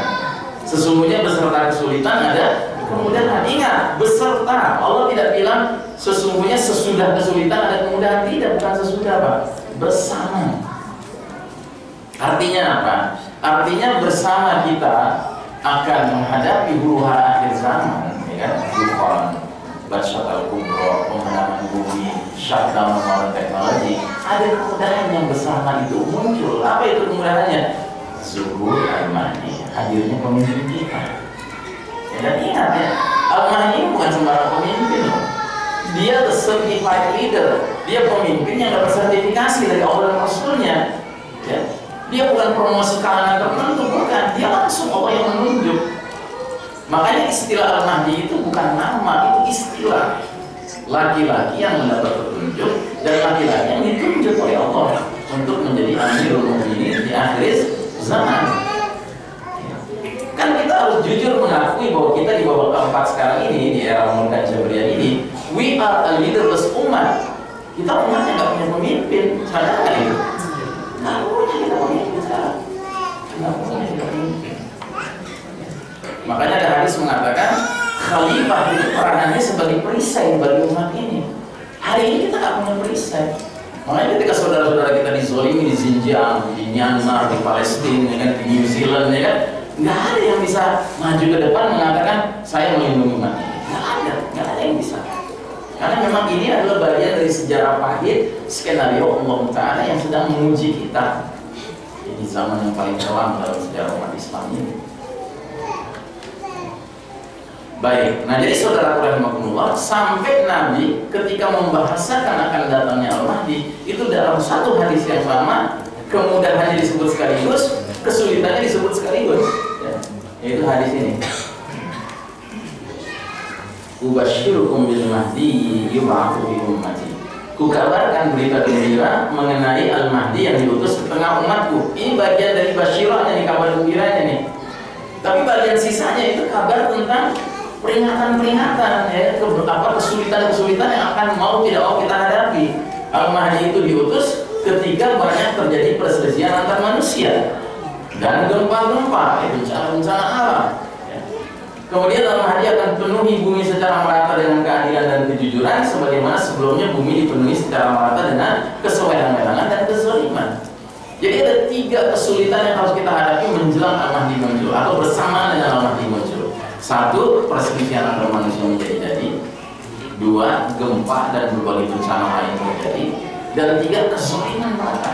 Sesungguhnya beserta kesulitan ada kemudahan. Ingat, beserta. Allah tidak bilang sesungguhnya sesudah kesulitan ada kemudahan. Tidak, bukan sesudah, Pak. Bersama. Artinya apa? Artinya bersama kita akan menghadapi huru-hara akhir zaman, ya kan? Dufan, Basyat al-Kubra, pemadaman bumi, shutdown teknologi. Ada kemudahan yang bersama itu muncul. Apa itu kemudahannya? Zuhur al-Mahdi, hadirnya pemimpin kita. Ya, dan ingat ya, al-Mahdi bukan sembarang pemimpin loh. Dia the certified leader. Dia pemimpin yang dapat sertifikasi dari Allah dan Rasulnya. Ya. Dia bukan promosi kalangan tertentu, bukan. Dia langsung Allah yang menunjuk. Makanya istilah Al-Mahdi itu bukan nama, itu istilah. Laki-laki yang mendapat petunjuk dan laki-laki yang ditunjuk oleh Allah untuk menjadi Amirul Mukminin di akhir zaman. Kan kita harus jujur mengakui bahwa kita di babak keempat sekarang ini, di era Muhammad Jabriyah ini, we are a leaderless umat. Kita umatnya nggak punya pemimpin, sadar nggak itu? Nggak punya kita pemimpin sekarang. Nggak punya kita pemimpin. Makanya ada hadis mengatakan khalifah itu peranannya sebagai perisai bagi umat ini. Hari ini kita nggak punya perisai. Makanya ketika saudara-saudara kita dizolimi di Xinjiang, di Myanmar, di Palestina, ya kan, di New Zealand, ya kan, nggak ada yang bisa maju ke depan mengatakan saya melindungi umat ini. Nggak ada yang bisa. Karena memang ini adalah bagian dari sejarah pahit skenario Allah Ta'ala yang sedang menguji kita. Ini zaman yang paling kelam dalam sejarah umat Islam ini. Baik, nah jadi saudara rahimakumullah, sampai Nabi ketika membahasakan akan datangnya Al-Mahdi itu dalam satu hadis yang sama, kemudahannya disebut sekaligus, kesulitannya disebut sekaligus, ya, yaitu hadis ini. Ubasyirukum bil mahdi yub'atsu fi ummati. Kukabarkan berita gembira mengenai Al-Mahdi yang diutus ke tengah umatku. Ini bagian dari basyirahnya nih, kabar gembiranya nih. Tapi bagian sisanya itu kabar tentang peringatan-peringatan, ya, kesulitan-kesulitan yang akan mau tidak mau kita hadapi. Al-Mahdi itu diutus ketika banyak terjadi perselisihan antar manusia dan gempa-gempa, bencana-bencana alam. Ya. Kemudian Al-Mahdi akan penuhi bumi secara merata dengan keadilan dan kejujuran, sebagaimana sebelumnya bumi dipenuhi secara merata dengan kesewenang-wenangan dan kezaliman. Jadi ada 3 kesulitan yang harus kita hadapi menjelang Al-Mahdi muncul atau bersamaan dengan Al-Mahdi muncul. 1, perselisihan antar manusia menjadi-jadi. 2, gempa dan berbagai bencana lain terjadi. Dan 3, kezaliman merata.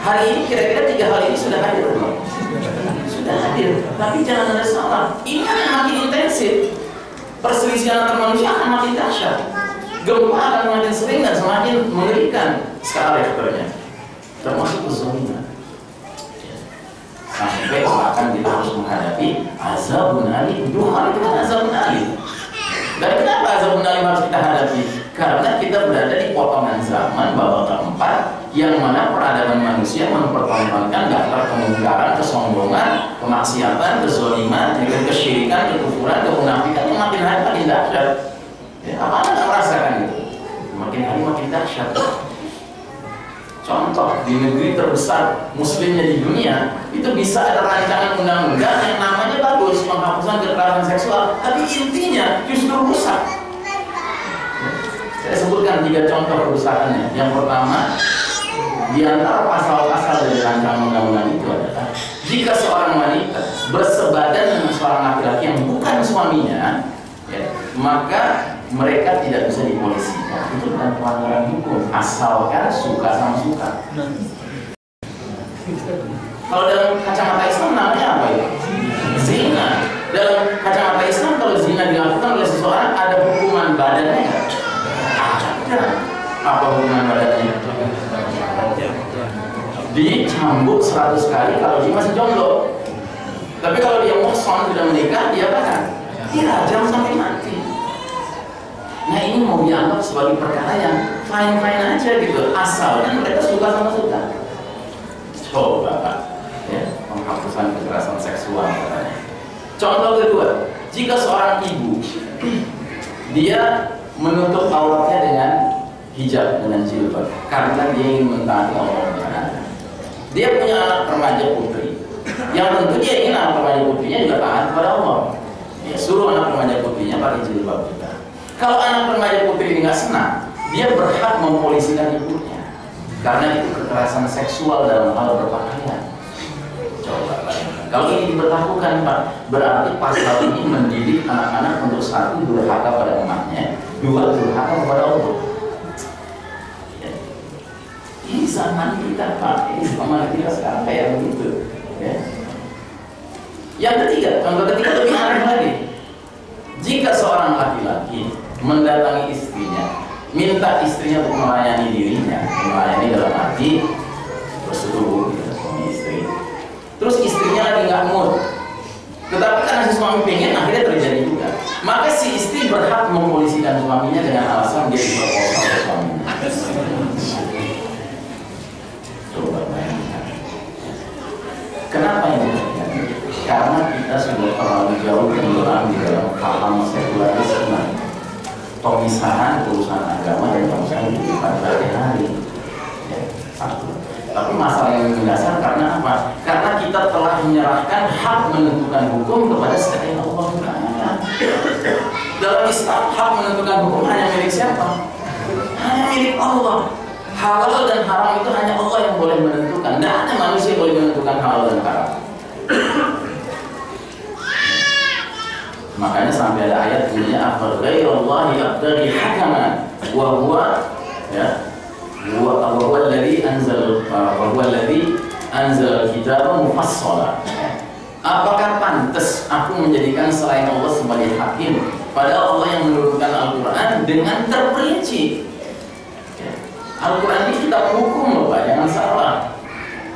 Hari ini kira-kira 3 hal ini sudah hadir belum? Sudah hadir. Tapi jangan ada salah. Ini akan makin intensif. Perselisihan antar manusia akan makin dahsyat. Gempa akan makin sering dan semakin mengerikan skala Richternya. Termasuk kezaliman. Sampai bahkan kita harus menghadapi azabun alim. 2 hal itu kan azabun alim. Dan kenapa azabun alim harus kita hadapi? Karena kita berada di potongan zaman babak keempat yang mana peradaban manusia mempertontonkan daftar kemungkaran, kesombongan, kemaksiatan, kezaliman, kesyirikan, kekufuran, kemunafikan yang makin hari makin dahsyat. Ya, apa Anda nggak merasakan itu? Makin hari makin dahsyat. Contoh, di negeri terbesar muslimnya di dunia itu bisa ada rancangan undang-undang yang namanya bagus, penghapusan kekerasan seksual, tapi intinya justru rusak. Saya sebutkan 3 contoh kerusakannya. Yang pertama, di antara pasal-pasal dari rancangan undang-undang itu adalah jika seorang wanita bersebadan dengan seorang laki-laki yang bukan suaminya, ya, maka mereka tidak bisa dipolisikan. Itu bukan pelanggaran hukum, asalkan suka sama suka. Kalau dalam kacamata Islam namanya apa itu? Zina. Dalam kacamata Islam kalau zina dilakukan oleh seseorang ada hukuman badannya nggak? Ada. Apa hukuman badannya? Dicambuk 100 kali kalau dia masih jomblo. Tapi kalau dia muhsan sudah menikah, dia apa? Dirajam sampai mati. Nah ini mau dianggap sebagai perkara yang fine-fine aja gitu, asalkan mereka suka sama suka. Coba Pak, ya, penghapusan kekerasan seksual katanya. Contoh kedua, jika seorang ibu dia menutup auratnya dengan hijab, dengan jilbab, karena dia ingin mentaati Allah. Dia punya anak remaja putri, yang tentu dia ingin anak remaja putrinya juga taat kepada Allah. Ya, suruh anak remaja putrinya pakai jilbab juga. Kalau anak remaja putri ini nggak senang, dia berhak mempolisikan ibunya, karena itu kekerasan seksual dalam hal berpakaian. Coba bayangkan, kalau ini diberlakukan Pak, berarti pasal ini mendidik anak-anak untuk 1, durhaka pada emaknya, 2, durhaka kepada Allah. Ya. Ini zaman kita Pak, ini zaman kita sekarang kayak begitu. Ya. Yang ketiga, contoh ketiga lebih aneh lagi. Jika seorang laki-laki mendatangi istrinya, minta istrinya untuk melayani dirinya, melayani dalam arti bersetubuh ya, suami istri. Terus istrinya lagi nggak mood, tetapi karena si suami pengen, akhirnya terjadi juga. Maka si istri berhak mempolisikan suaminya dengan alasan dia diperkosa oleh suaminya. Coba bayangkan. Kenapa ini terjadi? Karena kita sudah terlalu jauh tenggelam di dalam paham sekularisme. Pemisahan urusan agama dan urusan kehidupan sehari-hari. Ya, 1. Tapi masalah yang mendasar karena apa? Karena kita telah menyerahkan hak menentukan hukum kepada selain Allah Ta'ala. Dalam Islam, hak menentukan hukum hanya milik siapa? Hanya milik Allah. Halal dan haram itu hanya Allah yang boleh menentukan. Tidak ada manusia yang boleh menentukan halal dan haram. Makanya sampai ada ayat bunyinya afa ghairallahi abtaghi hakaman wa huwa ya wa huwa alladhi anzal al-kitaba mufassala. Apakah pantas aku menjadikan selain Allah sebagai hakim? Padahal Allah yang menurunkan Al-Quran dengan terperinci. Al-Quran ini kitab hukum loh Pak, jangan salah.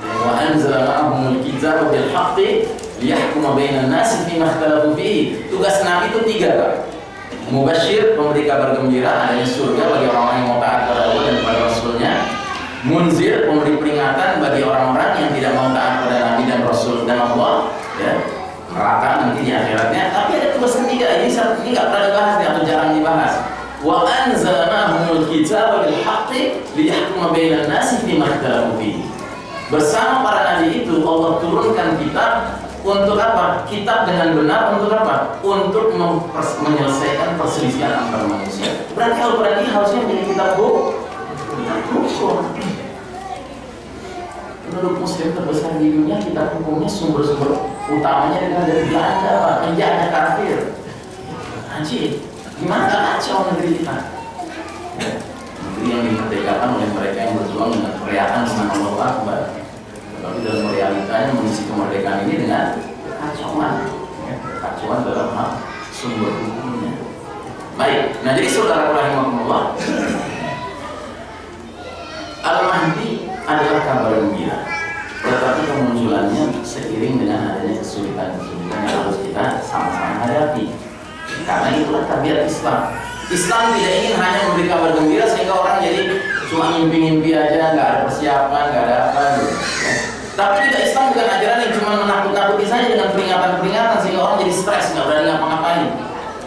Wa anzala ma'ahumul kitaba bil haqqi liyahkuma bainan nasi fima ikhtalafu fihi. Tugas Nabi itu 3 Pak. Mubasyir, memberi kabar gembira adanya surga bagi orang-orang yang mau taat kepada Allah dan kepada Rasulnya. Munzir, memberi peringatan bagi orang-orang yang tidak mau taat kepada Nabi dan Rasul dan Allah, ya, neraka nanti di akhiratnya. Tapi ada tugas ketiga, ini nggak pernah dibahas atau jarang dibahas. Wa anzalnahumul kitaba bil haqqi liyahkuma bainan nasi fima ikhtalafu fihi. Bersama para nabi itu Allah turunkan kitab untuk apa? Kitab dengan benar untuk apa? Untuk menyelesaikan perselisihan antar manusia. Berarti Al-Quran ini harusnya menjadi kitab hukum. Menurut Muslim terbesar di dunia, kitab hukumnya sumber-sumber utamanya dari Belanda, Pak. Penjajah kafir. Haji, gimana kacau negeri kita? Negeri yang dimerdekakan oleh mereka yang berjuang dengan teriakan senang Allah Akbar. Tapi dalam realitanya mengisi kemerdekaan ini dengan kacauan dalam hal sumber hukumnya. Baik, nah jadi saudara rahimahumullah, Al-Mahdi adalah kabar gembira, tetapi kemunculannya seiring dengan adanya kesulitan-kesulitan yang harus kita sama-sama hadapi. Karena itulah tabiat Islam. Islam tidak ingin hanya memberi kabar gembira sehingga orang jadi cuma ngimpi-ngimpi aja, nggak ada persiapan, nggak ada apa gitu. Tapi juga Islam bukan ajaran yang cuma menakut-nakuti saja dengan peringatan-peringatan sehingga orang jadi stres, nggak berani ngapa-ngapain.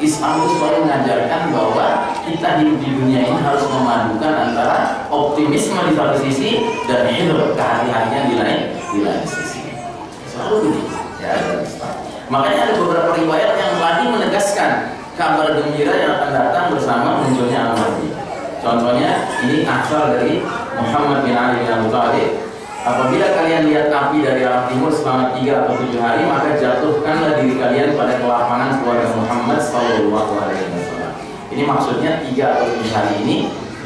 Islam itu selalu mengajarkan bahwa kita hidup di dunia ini harus memadukan antara optimisme di satu sisi dan hidup kehati-hatian di lain sisi. Selalu begitu. Ya, Islam. Makanya ada beberapa riwayat yang lagi menegaskan kabar gembira yang akan datang bersama munculnya Al-Mahdi. Contohnya ini asal dari Muhammad bin Ali bin Abi Thalib. Apabila kalian lihat api dari arah timur selama 3 atau 7 hari, maka jatuhkanlah diri kalian pada kelapangan keluarga Muhammad sallallahu alaihi wasallam. Ini maksudnya 3 atau 7 hari ini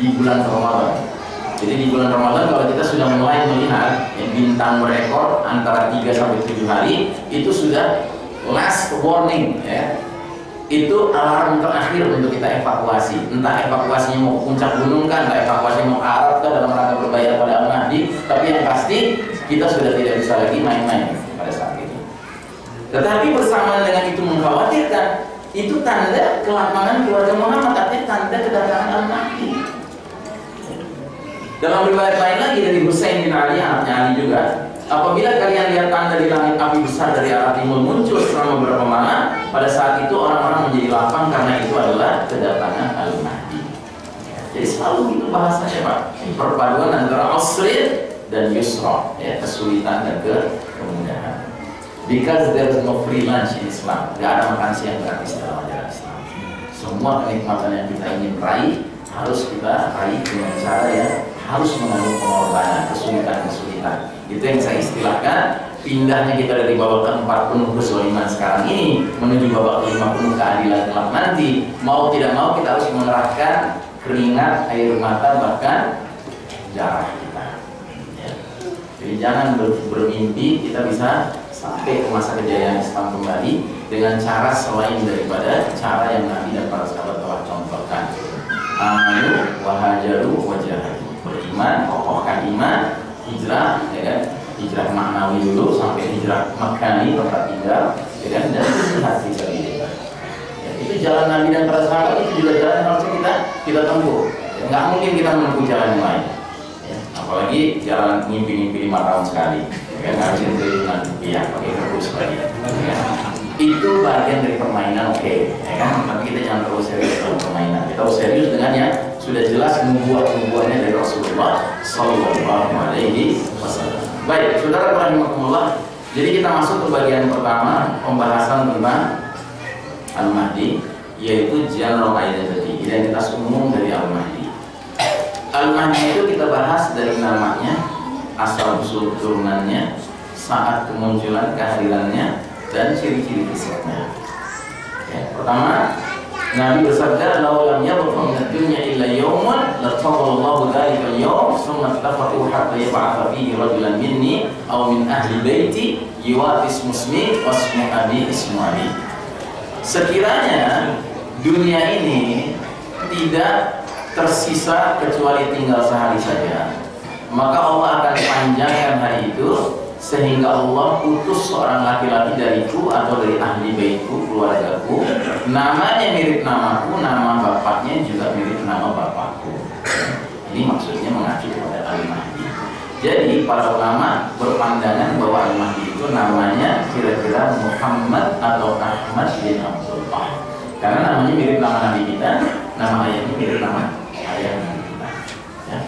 di bulan Ramadan. Jadi di bulan Ramadan kalau kita sudah mulai melihat bintang berekor antara 3 sampai 7 hari, itu sudah last warning, ya. Itu alarm terakhir untuk kita evakuasi. Entah evakuasinya mau ke puncak gunung kan, entah evakuasinya mau ke Arab kan, dalam rangka berbayar pada Al-Mahdi. Tapi yang pasti kita sudah tidak bisa lagi main-main pada saat itu. Tetapi bersamaan dengan itu mengkhawatirkan, itu tanda kelapangan keluarga Muhammad, tapi tanda kedatangan Al-Mahdi. Dalam riwayat lain lagi dari Husain bin Ali, anaknya Ali juga, apabila kalian lihat tanda di langit api besar dari arah timur muncul selama beberapa malam, pada saat itu orang-orang menjadi lapang karena itu adalah kedatangan Al-Mahdi. Jadi selalu itu bahasanya Pak, perpaduan antara usrin dan yusra, ya, kesulitan dan kemudahan. Because there is no free lunch in Islam, gak ada makan siang gratis dalam ajaran Islam. Semua kenikmatan yang kita ingin raih harus kita raih dengan cara yang harus mengandung pengorbanan, kesulitan-kesulitan. Itu yang saya istilahkan pindahnya kita dari babak keempat penuh kezaliman sekarang ini menuju babak kelima penuh keadilan kelak nanti. Mau tidak mau kita harus mengerahkan keringat, air mata, bahkan darah kita. Ya. Jadi jangan bermimpi kita bisa sampai ke masa kejayaan Islam kembali dengan cara selain daripada cara yang Nabi dan para sahabat telah contohkan. Amanu wahajaru wajahadu, beriman, kokohkan iman, hijrah, ya kan? Hijrah maknawi dulu sampai hijrah makani tempat tinggal, ya kan? Dan jihad fi sabilillah. Ya, itu jalan Nabi dan para sahabat, itu juga jalan yang harus kita tempuh. Ya, nggak mungkin kita menempuh jalan yang lain. Ya, apalagi jalan ngimpi-ngimpi 5 tahun sekali, ya kan? Ngabisin triliunan rupiah pakai kardus lagi. Ya. Itu bagian dari permainan, oke, ya kan? Tapi kita jangan terlalu serius dalam permainan. Kita harus serius dengan yang sudah jelas nubuat-nubuatnya dari Rasulullah Sallallahu Alaihi Wasallam. Baik, saudara rahimahumullah. Jadi kita masuk ke bagian pertama pembahasan tentang Al-Mahdi, yaitu general identity, identitas umum dari Al-Mahdi. Al-Mahdi itu kita bahas dari namanya, asal usul turunannya, saat kemunculan kehadirannya, dan ciri-ciri fisiknya. Ya, pertama, Nabi bersabda, "Lau lam yabqa min ad-dunya illa yawmun, lataqallahu dzalika al-yawm, tsumma tafaqu hatta yab'atha fihi rajulan minni aw min ahli baiti yuwatis musmi wasmu abi ismu abi." Sekiranya dunia ini tidak tersisa kecuali tinggal sehari saja, maka Allah akan panjangkan hari itu sehingga Allah utus seorang laki-laki dariku atau dari ahli baitku, keluargaku, namanya mirip namaku, nama bapaknya juga mirip nama bapakku. Ini maksudnya mengacu kepada Al-Mahdi. Jadi para ulama berpandangan bahwa Al-Mahdi itu namanya kira-kira Muhammad atau Ahmad bin Abdullah, karena namanya mirip nama Nabi kita, nama ayahnya mirip nama ayah kita. Ya.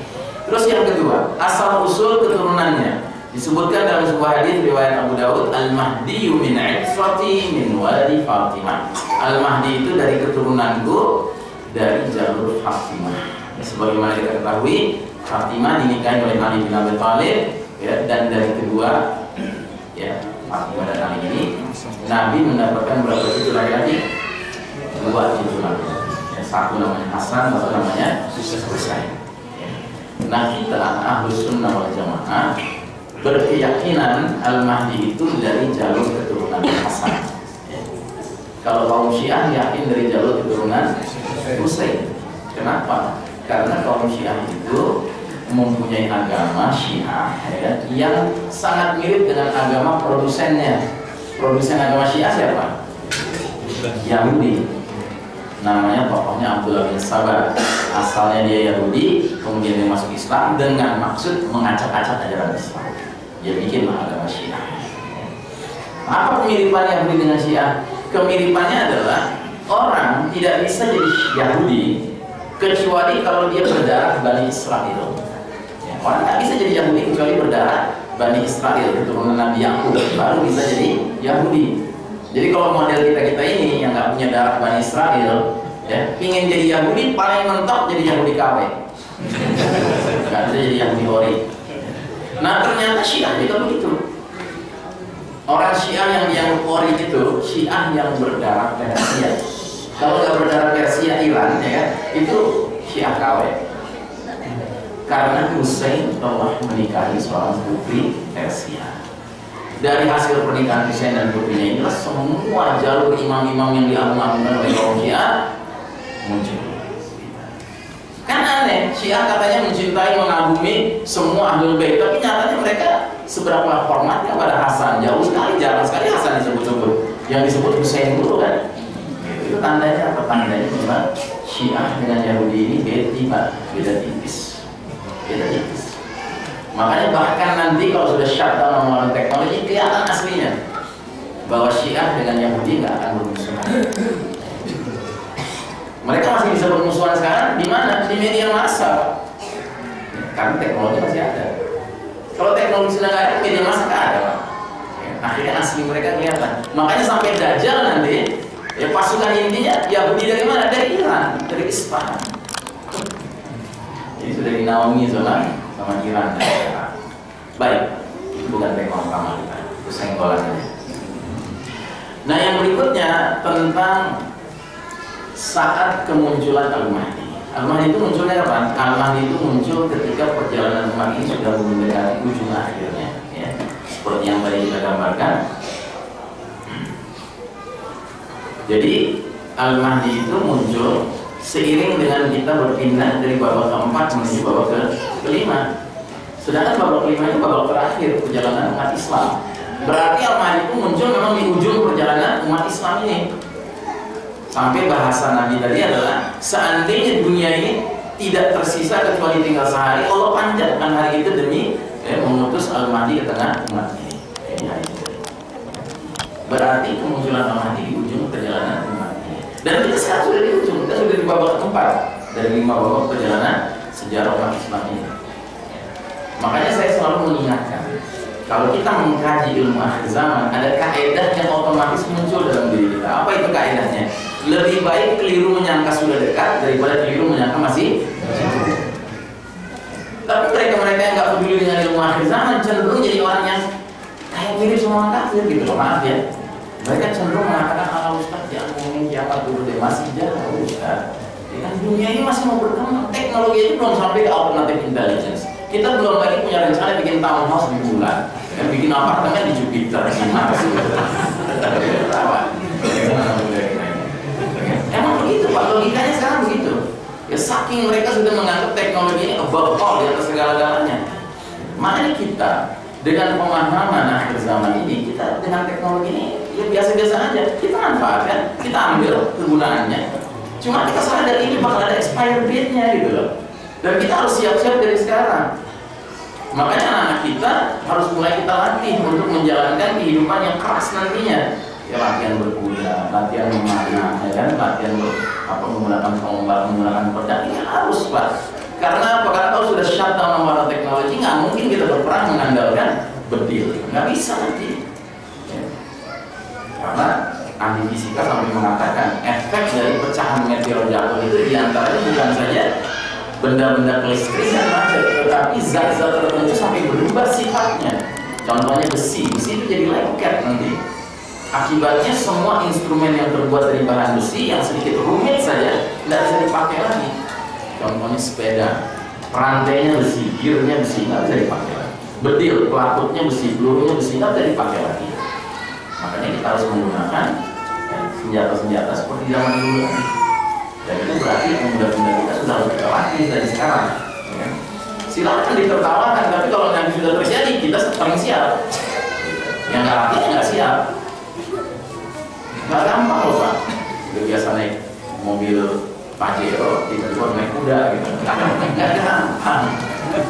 Terus yang kedua, asal usul keturunannya disebutkan dalam sebuah hadis riwayat Abu Dawud, Al-Mahdi min 'israti min waladi Fatimah. Al-Mahdi itu dari keturunanku, dari jalur Fatimah. Ya, sebagaimana kita ketahui, Fatimah dinikahi oleh Ali bin Abi Thalib, ya, dan dari kedua, ya, Fatimah dan Ali ini, Nabi mendapatkan berapa cucu laki-laki? 2 cucu laki-laki. Ya, satu namanya Hasan, satu namanya Husain. Ya. Nah, kita Ahlus Sunnah wal Jamaah berkeyakinan Al-Mahdi itu dari jalur keturunan Hasan. Ya. Kalau kaum Syiah yakin dari jalur keturunan Husain. Kenapa? Karena kaum Syiah itu mempunyai agama Syiah, ya, yang sangat mirip dengan agama produsennya. Produsen agama Syiah siapa? Yahudi. Namanya tokohnya Abdullah bin Sabah. Asalnya dia Yahudi, kemudian dia masuk Islam dengan maksud mengacak-acak ajaran Islam. Dia bikinlah agama Syiah. Apa kemiripan Yahudi dengan Syiah? Kemiripannya adalah orang tidak bisa jadi Yahudi kecuali kalau dia berdarah Bani Israel. Ya, orang tak bisa jadi Yahudi kecuali berdarah Bani Israel, keturunan Nabi Yakub, baru bisa jadi Yahudi. Jadi kalau model kita ini yang nggak punya darah Bani Israel, ya, ingin jadi Yahudi paling mentok jadi Yahudi KW. Nggak bisa jadi Yahudi ori. Nah ternyata Syiah juga begitu. Orang Syiah yang dianggap ori itu Syiah yang berdarah Persia. Kalau nggak berdarah Persia Iran, ya kan, itu Syiah KW. Karena Husain telah menikahi seorang putri Persia. Dari hasil pernikahan Husain dan putrinya inilah semua jalur imam-imam yang diagung-agungkan oleh kaum Syiah muncul. Kan aneh, Syiah katanya mencintai, mengagumi semua Ahlul Bait, tapi nyatanya mereka seberapa hormatnya pada Hasan? Jauh sekali, jarang sekali Hasan disebut-sebut. Yang disebut Husain dulu kan. Itu tandanya apa? Tandanya memang Syiah dengan Yahudi ini beda tipis. Beda tipis. Makanya bahkan nanti kalau sudah shutdown omongan teknologi, kelihatan aslinya bahwa Syiah dengan Yahudi nggak akan bermusuhan. Mereka masih bisa bermusuhan sekarang di mana? Di media massa. Karena teknologi masih ada. Kalau teknologi sudah nggak ada, media massa nggak ada. Akhirnya asli mereka kelihatan. Makanya sampai Dajjal nanti, ya pasukan intinya Yahudi dari mana? Dari Iran, dari Isfahan. Jadi sudah dinaungi sama Iran. Baik, itu bukan tema utama kita, itu senggolannya. Nah yang berikutnya tentang saat kemunculan Al-Mahdi. Al-Mahdi itu munculnya kapan? Al-Mahdi itu muncul ketika perjalanan umat ini sudah mendekati ujung akhirnya, ya. Seperti yang tadi kita gambarkan. Jadi Al-Mahdi itu muncul seiring dengan kita berpindah dari babak keempat menuju babak kelima. Sedangkan babak kelima itu babak terakhir perjalanan umat Islam. Berarti Al-Mahdi itu muncul memang di ujung perjalanan umat Islam ini. Sampai bahasa Nabi tadi adalah seandainya dunia ini tidak tersisa kecuali tinggal sehari, Allah panjatkan hari itu demi mengutus Al-Mahdi ke tengah umat ini. Berarti kemunculan Al-Mahdi di ujung perjalanan umat ini. Dan kita sekarang sudah di ujung, kita sudah di babak keempat dari 5 babak perjalanan sejarah umat Islam ini. Makanya saya selalu mengingatkan, kalau kita mengkaji ilmu akhir zaman, ada kaidah yang otomatis muncul dalam diri kita. Apa itu kaidahnya? Lebih baik keliru menyangka sudah dekat daripada keliru menyangka masih jauh. Tapi mereka-mereka yang nggak peduli dengan ilmu akhir zaman cenderung jadi orang yang kayak mirip sama orang kafir gitu loh, maaf ya. Mereka cenderung mengatakan ala ustaz jangan ngomongin ngomongin kiamat dulu deh, masih jauh ya. Kan dunia ini masih mau berkembang, teknologi ini belum sampai ke alternative intelligence. Kita belum lagi punya rencana bikin townhouse di bulan, ya, bikin apartemen di Jupiter, di Mars. Emang begitu Pak, logikanya sekarang begitu. Ya saking mereka sudah menganggap teknologi ini above all, di atas segala-galanya. Makanya kita dengan pemahaman akhir zaman ini, kita dengan teknologi ini ya biasa-biasa aja. Kita manfaatkan, kita ambil kegunaannya. Cuma kita sadar ini bakal ada expired date-nya gitu loh. Dan kita harus siap-siap dari sekarang. Makanya anak-anak kita harus mulai kita latih untuk menjalankan kehidupan yang keras nantinya. Ya latihan berkuda, latihan memanah, ya kan, latihan menggunakan tombak, menggunakan pedang, ini harus Pak. Karena apa? Karena kalau sudah shutdown sama teknologi, nggak mungkin kita berperang mengandalkan bedil, nggak bisa nanti. Ya. Karena ahli fisika sampai mengatakan efek dari pecahan meteor jatuh itu diantaranya bukan saja benda-benda kelistrikan saja, tetapi zat-zat tertentu sampai berubah sifatnya. Contohnya besi itu jadi lengket nanti. Akibatnya semua instrumen yang terbuat dari bahan besi yang sedikit rumit saja tidak bisa dipakai lagi. Contohnya sepeda, rantainya besi, gearnya besi, nggak bisa dipakai lagi. Bedil, pelaputnya besi, pelurunya besi, nggak bisa dipakai lagi. Makanya kita harus menggunakan senjata-senjata seperti zaman dulu lagi. Dan itu berarti pemuda-pemuda kita sudah harus kita latih dari sekarang. Ya. Silakan ditertawakan, tapi kalau nanti sudah terjadi, kita paling siap. Yang nggak latih nggak siap. Nggak gampang loh Pak. Udah biasa naik mobil Pajero, tiba-tiba naik kuda gitu. Nggak gampang.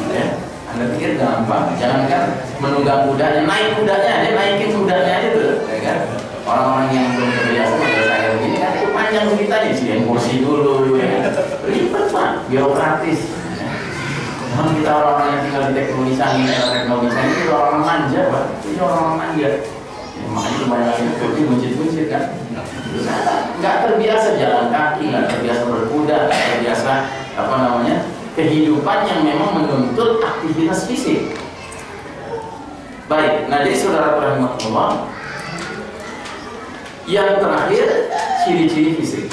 Ya. Anda pikir gampang? Jangankan menunggang kudanya, naik kudanya, dia naikin kudanya aja tuh, ya kan? Orang-orang yang belum terbiasa model saya begini kan itu panjang ceritanya, sih kursi dulu, ya kan? Ribet Pak, birokratis. Memang kita orang-orang yang tinggal di teknologi canggih itu orang manja Pak, itu orang manja. Ya, makanya kebanyakan itu buncit-buncit kan? Nggak terbiasa jalan kaki, nggak terbiasa berkuda, nggak terbiasa kehidupan yang memang menuntut aktivitas fisik. Baik, nah jadi saudara rahimahullah, yang terakhir ciri-ciri fisik.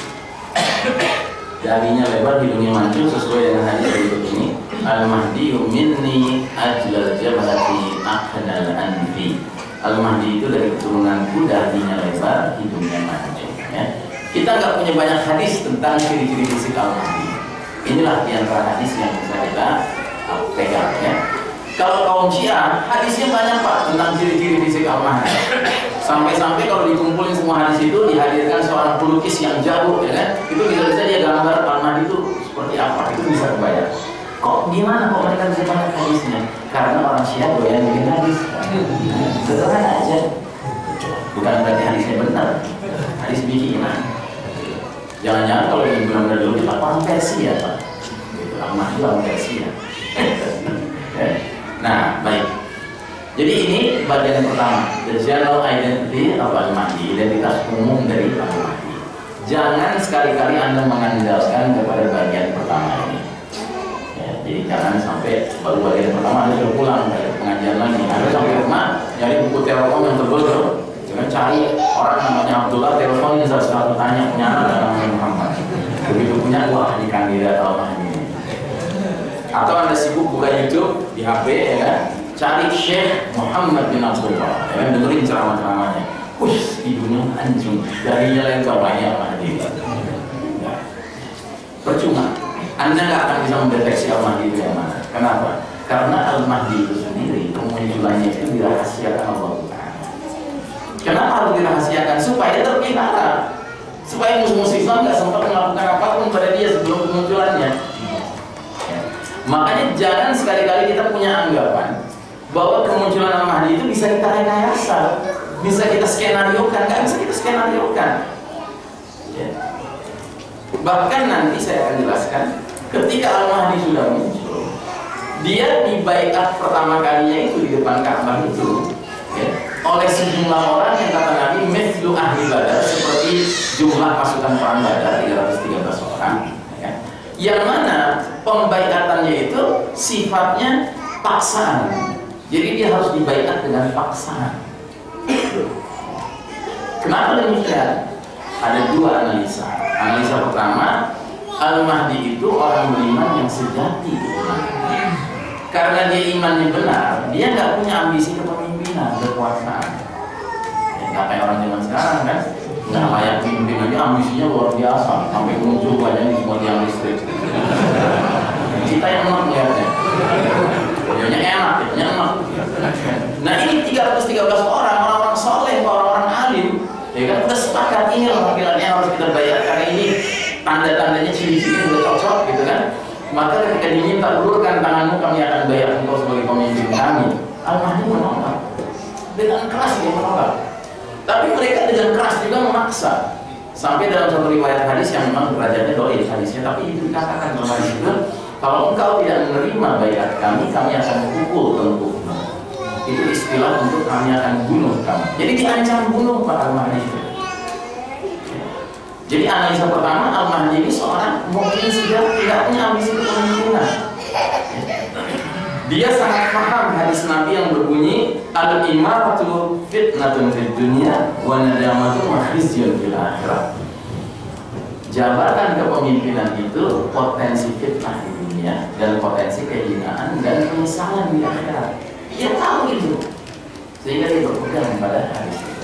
Dahinya lebar, hidungnya mancung sesuai dengan hadis berikut ini. Al-Mahdi minni ajlal jabhati aqnal anfi. Al-Mahdi itu dari keturunanku, dahinya lebar, hidungnya mancung. Ya. Kita nggak punya banyak hadis tentang ciri-ciri fisik Al-Mahdi. Inilah di antara hadis yang bisa kita pegang ya. Kalau kaum Syiah, hadisnya banyak Pak tentang ciri-ciri fisik Al-Mahdi. Sampai-sampai kalau dikumpulin semua hadis itu dihadirkan seorang pelukis yang jago ya kan. Itu bisa-bisa dia gambar Al-Mahdi itu seperti apa, itu bisa kebayang. Kok gimana kok mereka bisa banyak hadisnya? Karena orang Syiah doyan bikin hadis. Sederhana aja. Bukan berarti hadisnya benar. Hadis bikinan. Jangan-jangan kalau yang benar-benar dulu kita orang Persia Pak, gitu, Al-Mahdi orang Persia. Nah, baik. Jadi ini bagian pertama, the general identity of Al-Mahdi, identitas umum dari Al-Mahdi. Jangan sekali-kali Anda mengandalkan kepada bagian pertama ini. Ya, jadi jangan sampai baru bagian pertama Anda sudah pulang dari pengajian lagi. Anda sampai rumah nyari buku teologi yang tebal tuh. Jangan cari orang namanya Abdullah telepon ini satu tanya punya anak namanya Muhammad. Begitu punya wah ini kandidat Al-Mahdi. Atau Anda sibuk buka YouTube di HP ya kan, cari Syekh Muhammad bin Abdullah, ya kan, dengerin ceramah-ceramahnya. Hidungnya anjing, darinya lebar banyak Al-Mahdi. Ya. Percuma, Anda nggak akan bisa mendeteksi Al-Mahdi itu yang mana. Kenapa? Karena Al-Mahdi itu sendiri kemunculannya itu dirahasiakan Allah. Kenapa harus dirahasiakan? Supaya terpelihara, supaya musuh-musuh Islam nggak sempat melakukan apapun pada dia sebelum kemunculannya. Ya. Makanya jangan sekali-kali kita punya anggapan bahwa kemunculan Al-Mahdi itu bisa kita rekayasa, bisa kita skenariokan, nggak bisa kita skenariokan. Ya. Bahkan nanti saya akan jelaskan, ketika Al-Mahdi sudah muncul, dia di baiat pertama kalinya itu di depan Ka'bah itu. Ya, oleh sejumlah orang yang kata Nabi mithlu ahli Badar, seperti jumlah pasukan perang Badar 313 orang ya. Yang mana pembaiatannya itu sifatnya paksaan, jadi dia harus dibaiat dengan paksaan. Kenapa demikian? ada dua analisa. Analisa pertama, Al-Mahdi itu orang beriman yang sejati beriman. Karena dia imannya benar, dia nggak punya ambisi kepemimpinan, kekuasaan. Ya, nggak kayak orang zaman sekarang kan, nggak layak pimpin aja ambisinya luar biasa, sampai muncul banyak di semua tiang listrik. Kita yang enak melihatnya, videonya enak, videonya enak. Nah ini 313 orang soleh, orang-orang alim, ya kan udah sepakat ini loh panggilan yang harus kita bayar karena ini tanda-tandanya ciri-ciri udah cocok gitu kan. Maka ketika diminta ulurkan tanganmu, kami akan bayar engkau sebagai pemimpin kami. Al-Mahdi menolak, dengan keras dia menolak. Tapi mereka dengan keras juga memaksa. Sampai dalam satu riwayat hadis yang memang derajatnya doif hadisnya, tapi itu dikatakan dalam hadis itu, kalau engkau tidak menerima bayat kami akan pukul tengkukmu. Itu istilah untuk kami akan bunuh kamu. Jadi diancam bunuh Pak Al-Mahdi itu. Jadi analisa pertama, Al-Mahdi ini seorang mungkin sudah tidak punya ambisi kepemimpinan. Dia sangat paham hadis Nabi yang berbunyi al-imaratu fitnatun fid dunya wa nadamatu khizyun fil akhirah. Jabatan kepemimpinan itu potensi fitnah di dunia dan potensi kehinaan dan penyesalan di akhirat. Dia tahu itu, sehingga dia berpegang pada hadis itu.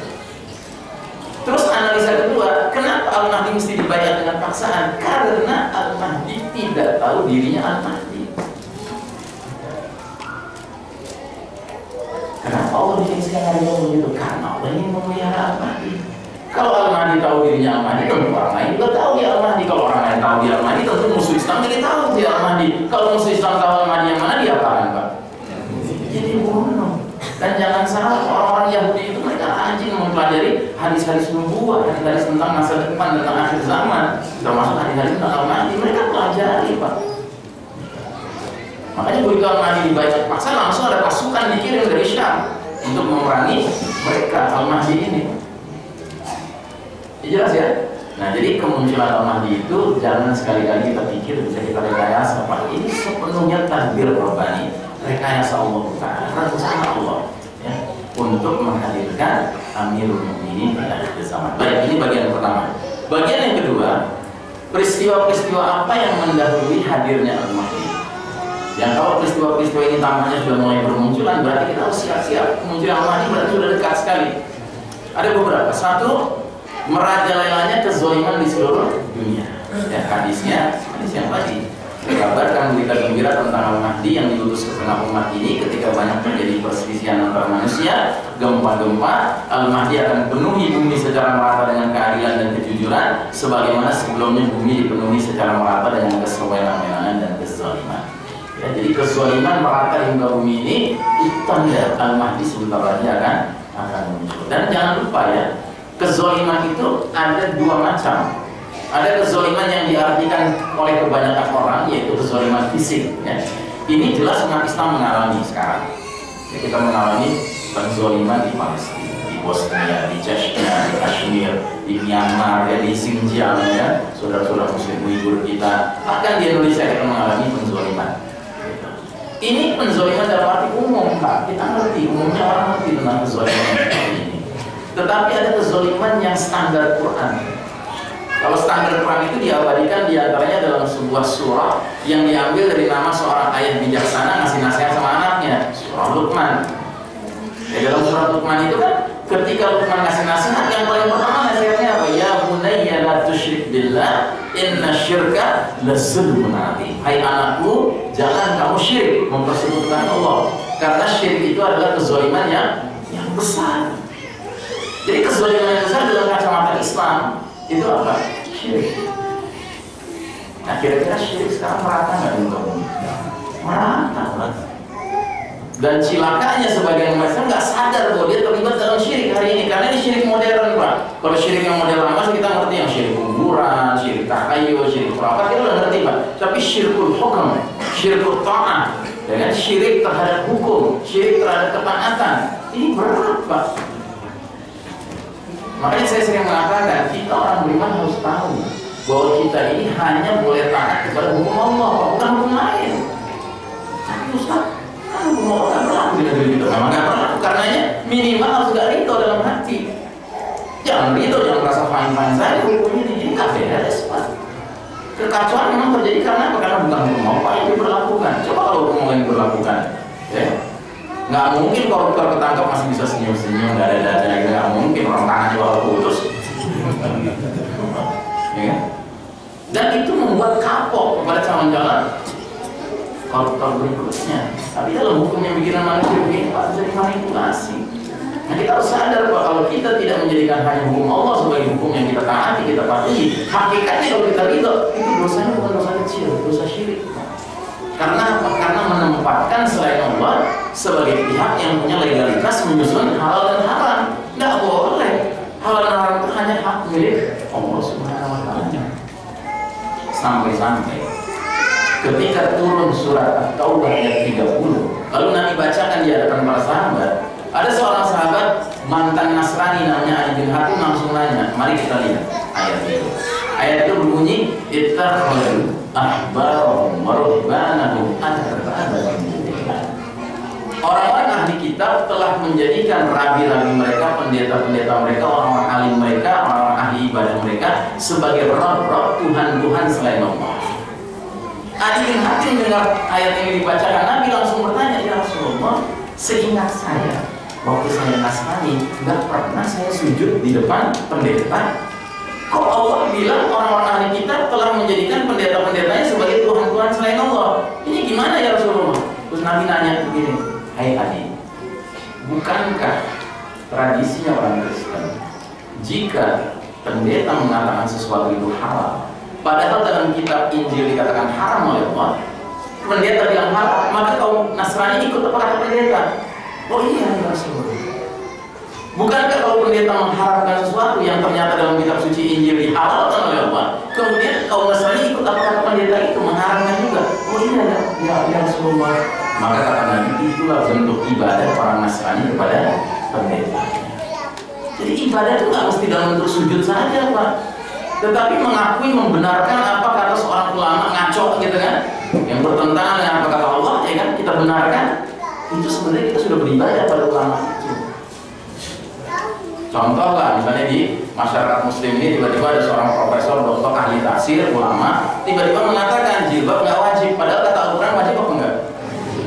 Terus analisa kedua, kenapa Al-Mahdi mesti dibayar dengan paksaan? Karena Al-Mahdi tidak tahu dirinya Al-Mahdi. Kenapa Allah dikirimkan hari ini begitu? Karena Allah ingin memelihara Al-Mahdi. Kalau Al-Mahdi tahu dirinya Al-Mahdi, tentu orang lain juga tahu dia Al-Mahdi. Kalau orang lain tahu dia Al-Mahdi, tentu musuh Islam jadi tahu dia Al-Mahdi. Kalau musuh Islam tahu Al-Mahdi yang mana, dia apaan, Pak? Jadi bunuh. Dan jangan salah, orang-orang Yahudi itu mereka rajin mempelajari hadis-hadis nubuwah, hadis-hadis tentang masa depan, tentang akhir zaman, termasuk hadis-hadis tentang Al-Mahdi. Mereka pelajari, Pak. Makanya begitu Al-Mahdi dibaca paksa, langsung ada pasukan dikirim dari Syam untuk memerangi mereka, Al-Mahdi ini. Jelas ya? Nah, jadi kemunculan Al-Mahdi itu jangan sekali-kali kita pikir bisa kita rekayasa, Pak. Ini sepenuhnya takdir Rabbani, rekayasa Allah Ta'ala, rencana Allah ya, untuk menghadirkan Amirul Mukminin pada akhir zaman. Baik, ini bagian pertama. Bagian yang kedua, peristiwa-peristiwa apa yang mendahului hadirnya Al-Mahdi. Yang kalau peristiwa-peristiwa ini tampaknya sudah mulai bermunculan, berarti kita harus siap-siap. Kemunculan Al-Mahdi berarti sudah dekat sekali. Ada beberapa. Satu, merajalelanya kezaliman di seluruh dunia. Ya, hadisnya, hadis yang tadi dikabarkan berita gembira tentang Al-Mahdi yang diutus ke tengah umat ini. Ketika banyak terjadi perselisihan antara manusia, gempa-gempa, Al-Mahdi akan penuhi bumi secara merata dengan keadilan dan kejujuran, sebagaimana sebelumnya bumi dipenuhi secara merata dengan kesewenang-wenangan dan kezaliman. Ya, jadi kezaliman merata di muka bumi ini itu tanda Al-Mahdi sebentar lagi akan muncul. Dan jangan lupa ya, kezaliman itu ada dua macam. Ada kezaliman yang diartikan oleh kebanyakan orang, yaitu kezaliman fisik ya. Ini jelas umat Islam mengalami sekarang ya, kita mengalami kezaliman di Palestina, di Bosnia, di Chechnya, di Kashmir, di Myanmar, ya, di Xinjiang ya, saudara-saudara muslim Uighur kita. Bahkan di Indonesia kita mengalami penzaliman. Ini penzaliman dalam arti umum, Pak. Kita ngerti, umumnya orang ngerti tentang kezaliman ini. Tetapi ada kezaliman yang standar Quran. Kalau standar Quran itu diabadikan diantaranya dalam sebuah surah yang diambil dari nama seorang ayah bijaksana ngasih nasihat sama anaknya, surah Luqman. Dalam surah Luqman itu kan, ketika Luqman ngasih nasihat, yang paling pertama nasihatnya apa? Ya bunayya la tusyrik billah, inna syirka lazulmun adzim. Hai anakku, jangan kamu syirik, mempersekutukan Allah. Karena syirik itu adalah kezaliman yang besar. Jadi kezaliman yang besar dalam kacamata Islam itu apa? Syirik. Nah, kira-kira syirik sekarang merata nggak di muka bumi? Merata. Dan cilakanya sebagian manusia nggak sadar bahwa dia terlibat dalam syirik hari ini, karena ini syirik modern, Pak. Kalau syirik yang modern lama kita ngerti yang syirik kuburan, syirik takhayul, syirik khurafat, kita udah ngerti, Pak. Tapi syirkul hukum, syirkul ta'ah, dengan syirik terhadap hukum, syirik terhadap ketaatan, ini berat, Pak. Makanya saya sering mengatakan, kita orang beriman harus tahu bahwa kita ini hanya boleh taat kepada hukum Allah, bukan hukum lain. Tapi Ustaz, kan hukum Allah nggak berlaku di negeri kita. Memang nggak berlaku, karenanya minimal harus gak ridho dalam hati. Jangan ridho, jangan merasa fine-fine saja hukum ini nggak beres Pak. Kekacauan memang terjadi karena apa? Karena bukan hukum Allah yang diberlakukan. Coba kalau hukum Allah yang diberlakukan, ya nggak mungkin koruptor ketangkap masih bisa senyum-senyum, nggak ada dada, nggak mungkin orang tangannya bakal putus. Ya. Dan itu membuat kapok kepada calon-calon koruptor berikutnya. Tapi dalam hukumnya bikinan manusia begini Pak, bisa dimanipulasi. Nah kita harus sadar Pak, kalau kita tidak menjadikan hanya hukum Allah sebagai hukum yang kita taati, kita patuhi, hakikatnya kalau kita ridho, itu dosanya bukan dosa kecil, dosa syirik. Karena apa? Karena menempatkan selain Allah sebagai pihak yang punya legalitas menyusun halal dan haram. Nggak boleh. Halal dan haram itu hanya hak milik Allah Subhanahu wa Ta'ala. Sampai-sampai ketika turun surat At-Taubah ayat 30, lalu Nabi bacakan di hadapan para sahabat, ada seorang sahabat mantan Nasrani namanya Ali bin Hatim langsung nanya, mari kita lihat ayat itu. Ayat itu berbunyi, ittakhadhu ahbarahum wa ruhbanahum arbaba min dunillah. Orang-orang ahli kitab telah menjadikan rabi-rabi mereka, pendeta-pendeta mereka, orang-orang alim mereka, orang-orang ahli ibadah mereka sebagai rob-rob Tuhan-Tuhan selain Allah. Ali bin Hatim dengar ayat ini dibacakan, Nabi langsung bertanya, ya Rasulullah, seingat saya waktu saya Nasrani nggak pernah saya sujud di depan pendeta. Kok Allah bilang orang-orang ahli kitab telah menjadikan pendeta-pendetanya sebagai Tuhan-Tuhan selain Allah? Ini gimana ya Rasulullah? Terus Nabi nanya begini, hai Ali, bukankah tradisinya orang Kristen jika pendeta mengatakan sesuatu itu halal, padahal dalam kitab Injil dikatakan haram oleh Allah, pendeta bilang halal, maka kaum Nasrani ikut apa kata pendeta? Oh iya ya Rasulullah. Bukankah kalau pendeta mengharamkan sesuatu yang ternyata dalam kitab suci Injil dihalalkan oleh Allah, kemudian kaum Nasrani ikut apa kata pendeta itu mengharamkan juga? Oh iya ya Rasulullah. Maka kata Nabi, itulah bentuk ibadah orang Nasrani kepada pendeta. Jadi ibadah itu nggak mesti dalam bentuk sujud saja Pak, tetapi mengakui, membenarkan apa kata seorang ulama ngaco gitu kan, yang bertentangan dengan apa kata Allah, ya kan, kita benarkan. Itu sebenarnya kita sudah beribadah pada ulama itu. Contoh lah, misalnya di masyarakat muslim ini tiba-tiba ada seorang profesor, doktor, ahli tafsir, ulama, tiba-tiba mengatakan jilbab nggak wajib, padahal kata Al-Quran wajib apa enggak?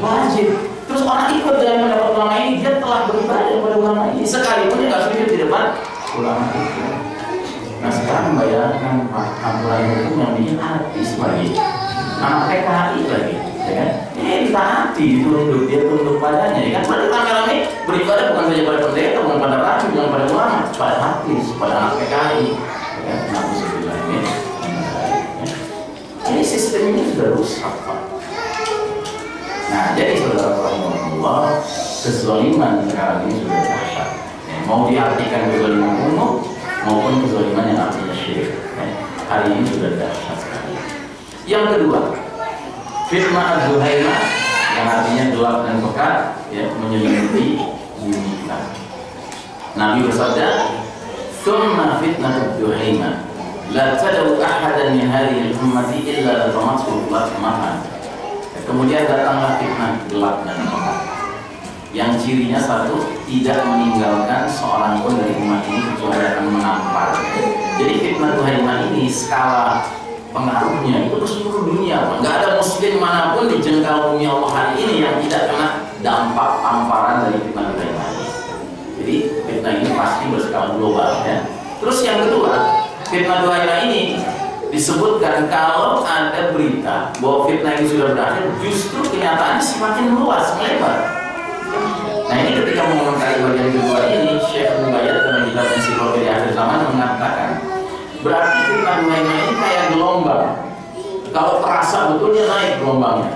Wajib. Terus orang ikut dengan pendapat ulama ini, dia telah beribadah pada ulama ini, sekalipun dia nggak sujud di depan ulama itu. Nah sekarang bayangkan Pak, aturan hukum yang bikin artis lagi, anak PKI lagi, ya kan? Ditaati, ditunduk, dia tunduk padanya, ya kan? Padahal rame-rame beribadah bukan saja pada pendeta, bukan pada raja, bukan pada ulama, pada artis, pada anak PKI, ya kan? Nabi sebelah ini, ini sistem ini sudah rusak Pak. Nah jadi saudara-saudara, kezaliman sekarang ini sudah dahsyat. Mau diartikan kezaliman umum maupun kezaliman yang artinya syirik, hari ini sudah dahsyat sekali. Yang kedua, fitnah az-zuhaimah yang artinya gelap dan pekat, ya, menyelimuti bumi kita. Nabi bersabda, "Tsumma fitnah az-zuhaimah la tad'u ahadan min hadhihi al-ummati illa latamathu latmahan." Kemudian datanglah fitnah gelap dan pekat yang cirinya satu, tidak meninggalkan seorang pun dari umat ini kecuali akan menampar. Jadi fitnah az-zuhaimah ini skala pengaruhnya itu ke seluruh dunia. Nggak ada muslim manapun di jengkal bumi Allah hari ini yang tidak kena dampak tamparan dari fitnah az-zuhaimah ini. Jadi fitnah ini pasti berskala global, ya. Terus yang kedua, fitnah az-zuhaimah ini disebutkan kalau ada berita bahwa fitnah ini sudah berakhir, justru kenyataannya semakin meluas, melebar. Nah ini ketika mengomentari bagian kedua ini, Syekh Mubayyad dalam kitab Ensiklopedia Akhir Zaman mengatakan, berarti fitnah az-zuhaimah ini kayak gelombang. Kalau terasa betul dia naik gelombangnya,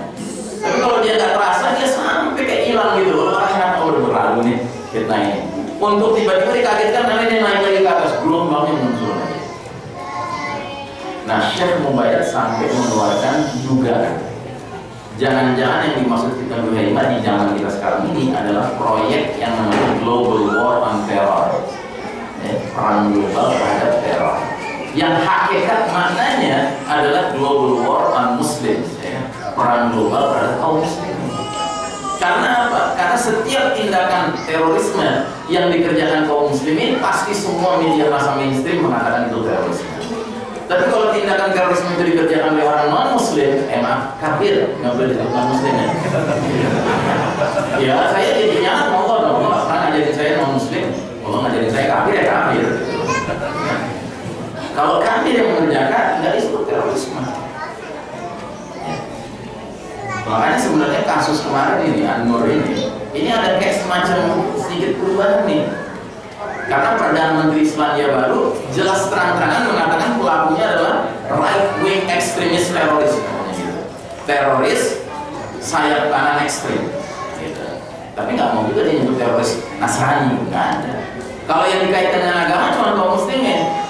tapi kalau dia nggak terasa dia sampai kayak hilang gitu. Orang udah berlalu nih fitnah ini, untuk tiba-tiba dikagetkan namanya dia naik lagi ke atas, gelombangnya muncul lagi. Nah Syekh Mubayyad sampai mengeluarkan dugaan, jangan-jangan yang dimaksud fitnah az-zuhaimah di zaman kita sekarang ini adalah proyek yang namanya Global War on Terror, perang global terhadap teror, yang hakikat maknanya adalah Global War on Muslims, ya, perang global terhadap kaum muslim. Karena apa? Karena setiap tindakan terorisme yang dikerjakan kaum muslimin pasti semua media massa mainstream mengatakan itu terorisme. Tapi kalau tindakan terorisme itu dikerjakan oleh orang non muslim, maaf, kafir, nggak boleh disebut non muslim ya. Ya saya jadinya mau dong, nggak pernah ngajarin saya non muslim, kalau ngajarin saya kafir ya kafir. Kalau kafir yang mengerjakan nggak disebut terorisme. Makanya sebenarnya kasus kemarin ini, An-Nur ini ada kayak semacam sedikit perubahan nih. Karena Perdana Menteri Islandia baru jelas terang-terangan mengatakan pelakunya adalah right wing extremist teroris, gitu. Teroris sayap kanan ekstrim, gitu. Tapi nggak mau juga dia nyebut teroris Nasrani, nggak ada. Kalau yang dikaitkan dengan agama cuma kaum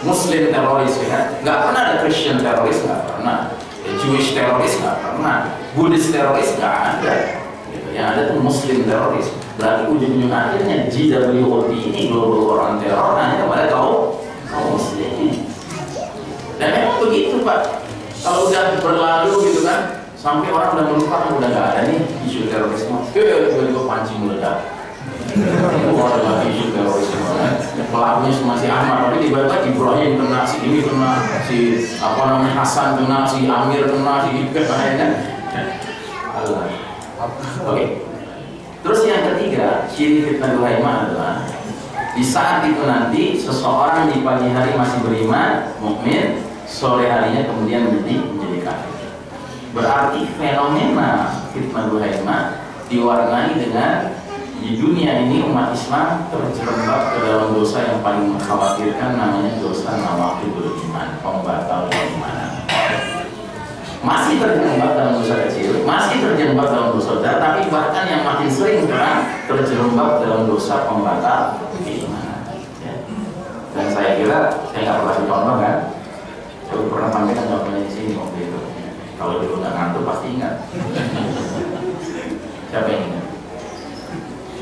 Muslim teroris, ya. Nggak pernah ada Christian teroris, nggak pernah. Jewish teroris nggak pernah, Buddhist teroris nggak ada. Gitu. Yang ada tuh Muslim teroris. Berarti ujung-ujung akhirnya GWOT ini Global War on Terror hanya kepada kaum muslimin. Dan memang begitu Pak. Kalau udah berlalu gitu kan, sampai orang udah melupakan, udah nggak ada nih isu terorisme. Tiba-tiba pancing meledak. Itu adalah isu terorisme. Pelakunya masih Ahmad, tapi tiba-tiba Ibrahim kena, si ini kena, si Hasan kena, si Amir kena, si Ibn kan. Allah. Oke. Terus yang ketiga, ciri fitnah duhaimah adalah di saat itu nanti seseorang di pagi hari masih beriman, mukmin, sore harinya kemudian menjadi kafir. Berarti fenomena fitnah duhaimah diwarnai dengan di dunia ini umat Islam terjerembab ke dalam dosa yang paling mengkhawatirkan, namanya dosa nawaqidul iman, pembatal keimanan. Masih terjerembab dalam dosa kecil, masih terjerembab dalam dosa besar, tapi bahkan yang makin sering sekarang terjerembab dalam dosa pembatal keimanan. Ya. Dan saya kira saya nggak pernah contoh kan, saya pernah sampaikan contohnya di sini waktu itu. Kalau dulu nggak ngantuk pasti ingat. Siapa yang ingat?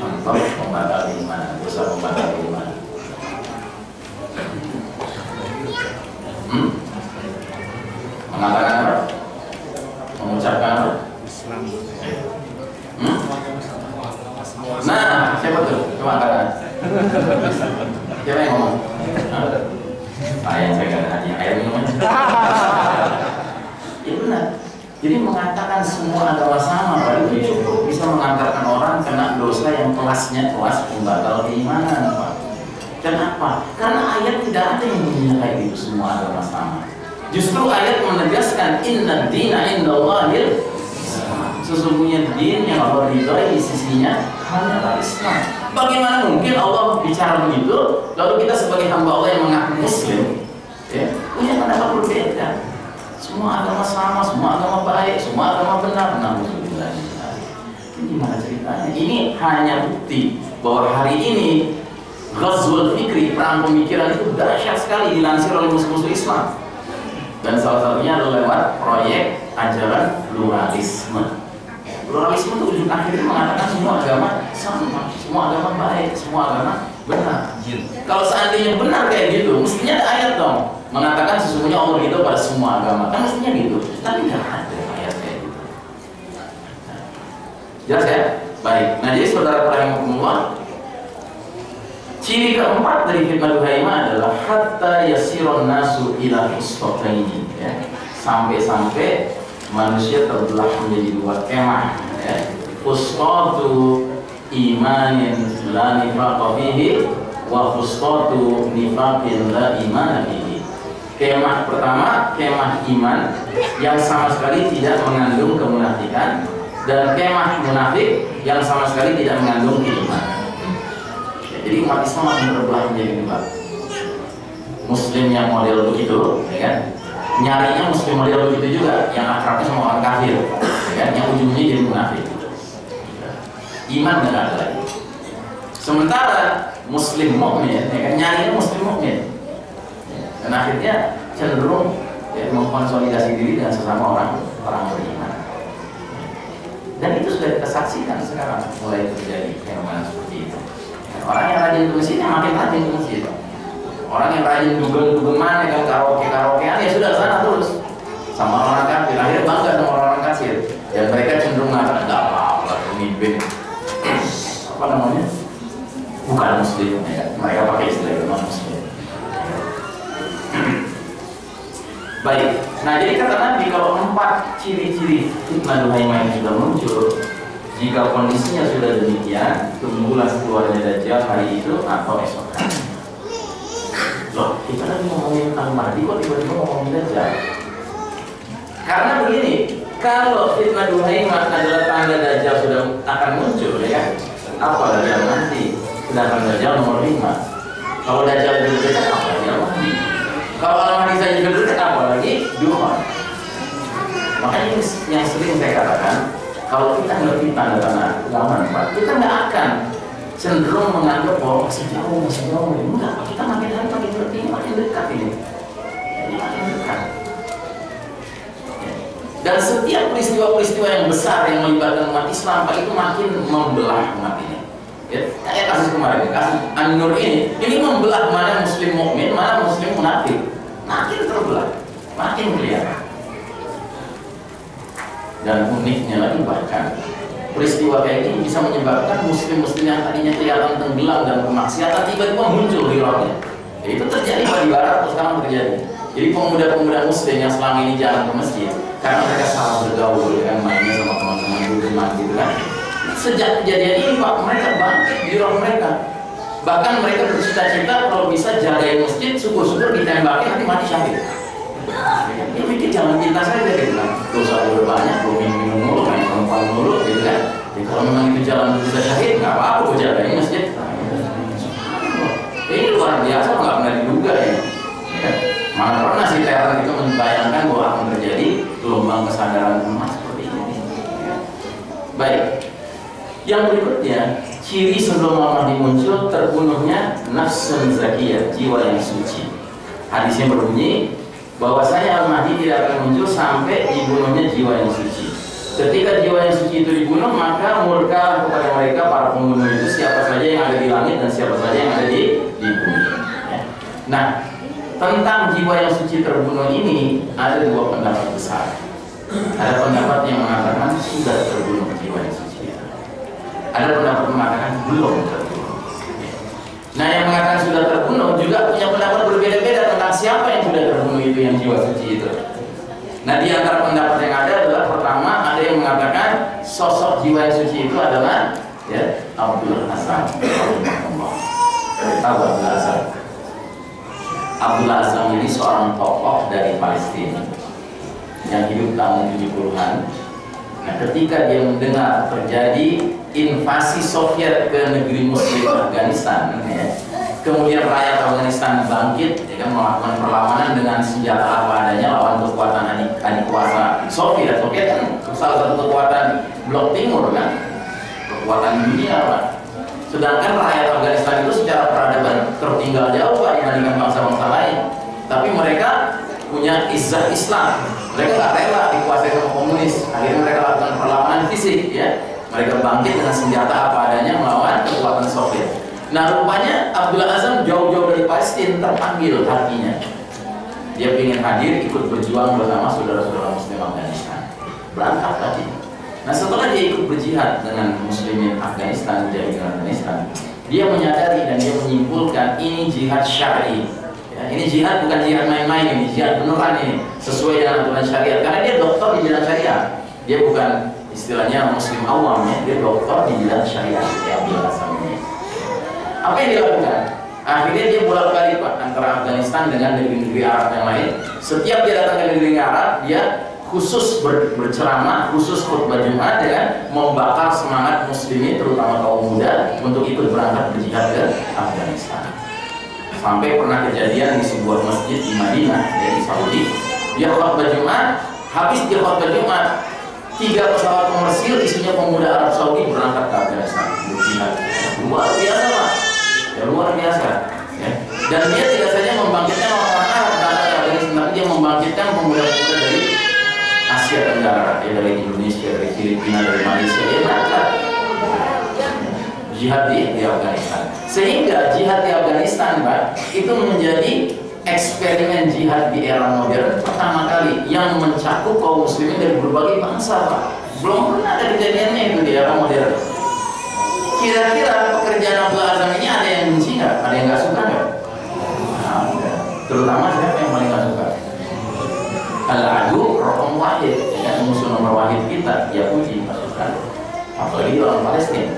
Contoh pembatal keimanan, dosa pembatal keimanan. Mengatakan apa? Mengucapkan apa? Nah, siapa tuh? Coba angkat. Siapa yang ngomong? Saya gak ada hadiah air minum aja. Ya benar. Jadi mengatakan semua agama sama, baru cukup bisa mengantarkan orang kena dosa yang kelasnya kelas pembatal keimanan, Pak. Kenapa? Karena ayat tidak ada yang menyatakan itu semua agama sama. Justru ayat menegaskan inna dina indallahil Islam. Sesungguhnya din yang Allah ridhoi di sisinya hanyalah Islam. Bagaimana mungkin Allah bicara begitu, lalu kita sebagai hamba Allah yang mengaku Muslim, ya, punya pendapat berbeda? Semua agama sama, semua agama baik, semua agama benar. Alhamdulillah. Ini gimana ceritanya? Ini hanya bukti bahwa hari ini Ghazwul Fikri, perang pemikiran itu dahsyat sekali dilansir oleh musuh-musuh Islam. Dan salah satunya adalah lewat proyek ajaran pluralisme. Pluralisme itu ujung akhirnya mengatakan semua agama sama, semua agama baik, semua agama benar. Kalau seandainya benar kayak gitu, mestinya ada ayat dong mengatakan sesungguhnya Allah itu pada semua agama, kan mestinya gitu. Tapi nggak ada ayat kayak gitu. Jelas ya? Baik. Nah jadi saudara rahimahumullah, ciri keempat dari fitnah duhaimah adalah hatta yasiron nasu ila husfataini, ya. Sampai-sampai manusia terbelah menjadi dua kemah, ya. Husfatu imanin la nifaqa fihi wa husfatu nifaqin la imana fihi. Kemah pertama, kemah iman yang sama sekali tidak mengandung kemunafikan, dan kemah munafik yang sama sekali tidak mengandung keimanan. Jadi umat Islam akan terbelah menjadi dua. Muslim yang model begitu, ya kan? Nyarinya Muslim model begitu juga, yang akrabnya sama orang kafir, ya kan? Yang ujungnya jadi munafik. Iman nggak ada lagi. Sementara Muslim mukmin, ya kan? Nyarinya Muslim mukmin, dan akhirnya cenderung ya, mengkonsolidasi diri dengan sesama orang beriman. Dan itu sudah kita saksikan sekarang mulai terjadi fenomena seperti itu. Orang yang rajin ke masjid makin rajin ke masjid. Orang yang rajin dugem-dugeman, ya kan, karaoke-karaokean, ya sudah sana terus sama orang kafir. Akhirnya bangga sama orang kafir. Dan mereka cenderung mengatakan enggak apa-apa, pemimpin muslim, ya. Mereka pakai istilah itu non muslim. Baik, nah jadi kata Nabi kalau 4 ciri-ciri fitnah duhaimah ini sudah muncul, jika kondisinya sudah demikian, tunggulah keluarnya Dajjal hari itu atau esok hari. Loh, kita lagi ngomongin Al-Mahdi kok tiba-tiba ngomongin Dajjal? Karena begini, kalau fitnah duhaimah adalah tanda Dajjal sudah akan muncul, ya, apalagi Al-Mahdi, sedangkan Dajjal nomor 5. Kalau Dajjal dulu dekat, apalagi Al-Mahdi. Kalau Al-Mahdi saja dulu dekat, apalagi Duhan. Makanya ini yang sering saya katakan, kalau kita ngerti tanda-tanda zaman, Pak, kita nggak akan cenderung menganggap bahwa masih jauh. Enggak, kita makin hari makin ngerti, makin dekat ini. Jadi makin dekat. Dan setiap peristiwa-peristiwa yang besar yang melibatkan umat Islam, Pak, itu makin membelah umat ini. Ya, kayak kasus kemarin, kasus An-Nur ini membelah mana muslim mukmin, mana muslim munafik. Makin terbelah, makin kelihatan. Dan uniknya lagi bahkan peristiwa kayak ini bisa menyebabkan muslim-muslim yang tadinya kelihatan tenggelam dan kemaksiatan tiba-tiba muncul di rohnya. Ya, itu terjadi di barat, atau sekarang terjadi. Jadi pemuda-pemuda muslim yang selama ini jarang ke masjid karena mereka salah bergaul, kan, mainnya sama teman-teman rumah gitu kan. Sejak kejadian ini, Pak, mereka bangkit di roh mereka. Bahkan mereka bercita-cita kalau bisa jagain masjid, syukur-syukur ditembakin nanti mati syahid. Ini mikir jangan pintar saja gitu kan. Dosa udah banyak, gue minum mulu, main perempuan mulu gitu kan. Jadi kalau memang itu jalan bisa syahid, nggak apa-apa gue jagain masjid. Ini luar biasa, nggak pernah diduga ya. Mana pernah si teror itu membayangkan bahwa akan terjadi gelombang kesadaran emas seperti ini. Baik. Yang berikutnya, ciri sebelum Al-Mahdi muncul terbunuhnya nafsun zakiyah, jiwa yang suci. Hadisnya berbunyi bahwasanya Al-Mahdi tidak akan muncul sampai dibunuhnya jiwa yang suci. Ketika jiwa yang suci itu dibunuh, maka murka kepada mereka para pembunuh itu, siapa saja yang ada di langit dan siapa saja yang ada di bumi. Ya. Nah, tentang jiwa yang suci terbunuh ini ada 2 pendapat besar. Ada pendapat yang mengatakan sudah terbunuh jiwa yang suci. Ada pendapat mengatakan belum terbunuh. Nah, yang mengatakan sudah terbunuh juga punya pendapat berbeda-beda tentang siapa yang sudah terbunuh itu, yang jiwa suci itu. Nah, di antara pendapat yang ada adalah pertama, ada yang mengatakan sosok jiwa yang suci itu adalah ya Abdul Hasan. Tahu Abdul Hasan? Abdul Hasan ini seorang tokoh dari Palestina yang hidup tahun 70-an. Nah, ketika dia mendengar terjadi invasi Soviet ke negeri Muslim Afghanistan, ya, kemudian rakyat Afghanistan bangkit, ya kan, melakukan perlawanan dengan senjata apa adanya lawan kekuatan adik kuasa Soviet. Soviet kan salah satu kekuatan blok timur kan, kekuatan dunia, Pak. Sedangkan rakyat Afghanistan itu secara peradaban tertinggal jauh, Pak, dibandingkan bangsa-bangsa lain. Tapi mereka punya izzah Islam. Mereka nggak rela dikuasai sama komunis. Akhirnya mereka lakukan perlawanan fisik, ya. Mereka bangkit dengan senjata apa adanya melawan kekuatan Soviet. Nah, rupanya Abdul Azam jauh-jauh dari Palestina terpanggil hatinya. Dia ingin hadir ikut berjuang bersama saudara-saudara Muslim Afghanistan. Berangkat tadi. Nah, setelah dia ikut berjihad dengan Muslimin Afghanistan, dia menyadari dan dia menyimpulkan ini jihad syar'i. Ya, ini jihad bukan jihad main-main, ini jihad beneran ini, sesuai dengan aturan syariat. Karena dia dokter di bidang syariat. Dia bukan istilahnya muslim awam, ya, dia dokter di bidang syariat. Ya, apa yang dia lakukan? Akhirnya dia bolak-balik, Pak, antara Afghanistan dengan negeri-negeri Arab yang lain. Setiap dia datang ke negeri Arab, dia khusus berceramah, khusus khutbah Jumat dengan membakar semangat muslimin, terutama kaum muda, untuk ikut berangkat berjihad ke Afghanistan. Sampai pernah kejadian di sebuah masjid di Madinah, ya, di Saudi, dia khutbah Jumat. Habis dia khutbah Jumat, 3 pesawat komersil isinya pemuda Arab Saudi berangkat ke Afghanistan berjihad. Luar biasa, Pak. Ya, luar biasa. Ya. Dan dia tidak saja membangkitkan orang-orang Arab berangkat ke Afghanistan, tapi dia membangkitkan pemuda-pemuda dari Asia Tenggara, ya, dari Indonesia, dari Filipina, dari Malaysia, ya, berangkat jihad di Afghanistan. Sehingga jihad di Afghanistan, Pak, itu menjadi eksperimen jihad di era modern pertama kali yang mencakup kaum muslimin dari berbagai bangsa, Pak. Belum pernah ada kejadiannya itu di era modern. Kira-kira pekerjaan Abdul Azam ini ada yang benci nggak? Ada yang nggak suka nggak? Nah, terutama siapa yang paling nggak suka? Al-adu rohong wahid, ya, musuh nomor wahid kita, Yahudi pasukan. Apalagi orang Palestina.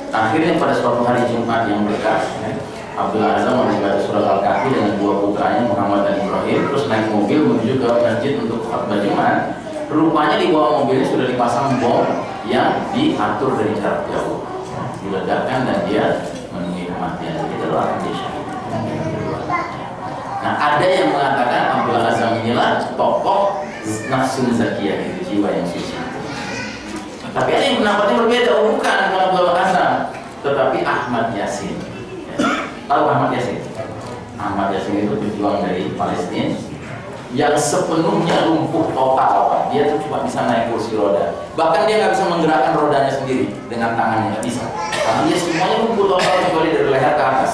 Akhirnya pada suatu hari Jumat yang berkah, ya, Abdullah Azam membaca surat Al-Kahfi dengan dua putranya Muhammad dan Ibrahim, terus naik mobil menuju ke masjid untuk khutbah Jumat. Rupanya di bawah mobilnya sudah dipasang bom yang diatur dari jarak jauh, diledakkan dan dia menemui kematian. Itu akan dia syahid. Nah, ada yang mengatakan Abdullah Azam inilah tokoh nafsun zakiyah, itu jiwa yang suci. Tapi ada yang pendapatnya berbeda, bukan Abdullah Azam, tetapi Ahmad Yasin. Tahu Ahmad Yasin? Ahmad Yasin itu berjuang dari Palestina yang sepenuhnya lumpuh total, Pak. Dia tuh cuma bisa naik kursi roda. Bahkan dia nggak bisa menggerakkan rodanya sendiri dengan tangannya, nggak bisa. Karena dia semuanya lumpuh total kecuali dari leher ke atas.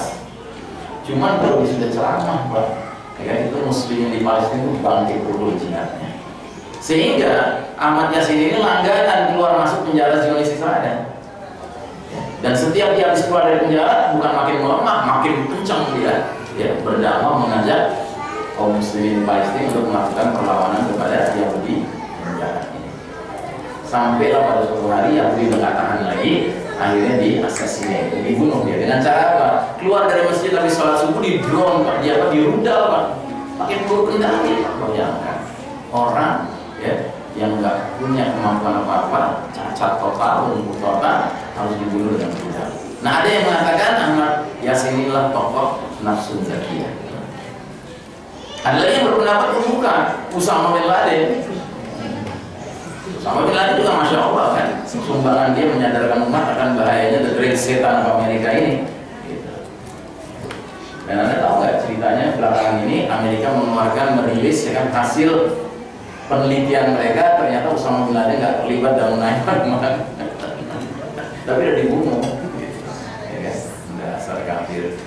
Cuman kalau dia sudah ceramah, Pak, ya, itu muslim di Palestina itu bangkit dulu jihadnya. Sehingga Ahmad Yasin ini langganan keluar masuk penjara Zionis Israel. Dan setiap dia habis keluar dari penjara, bukan makin melemah, makin kencang dia, ya, berdakwah mengajak kaum muslimin Palestina untuk melakukan perlawanan kepada Yahudi penjara ini. Sampailah pada suatu hari Yahudi nggak tahan lagi, akhirnya di-assassinate, dibunuh dia. Dengan cara apa? Keluar dari masjid habis sholat subuh di drone, Pak, dia apa? Di rudal, Pak, pakai peluru kendali. Bayangkan orang, ya, yang nggak punya kemampuan apa-apa, cacat total, lumpuh total, harus dibunuh dengan rudal. Nah, ada yang mengatakan Ahmad Yasin inilah tokoh nafsun zakiyah. Ada lagi yang berpendapat bukan, Usama bin Laden. Usama bin Laden juga Masya Allah kan, sumbangan dia menyadarkan umat akan bahayanya the great Satan of Amerika ini. Gitu. Dan Anda tahu nggak ceritanya belakangan ini Amerika merilis ya kan, hasil penelitian mereka, ternyata Usama bin Laden nggak terlibat dalam menaikkan tapi udah dibunuh, ya kan? Dasar kafir.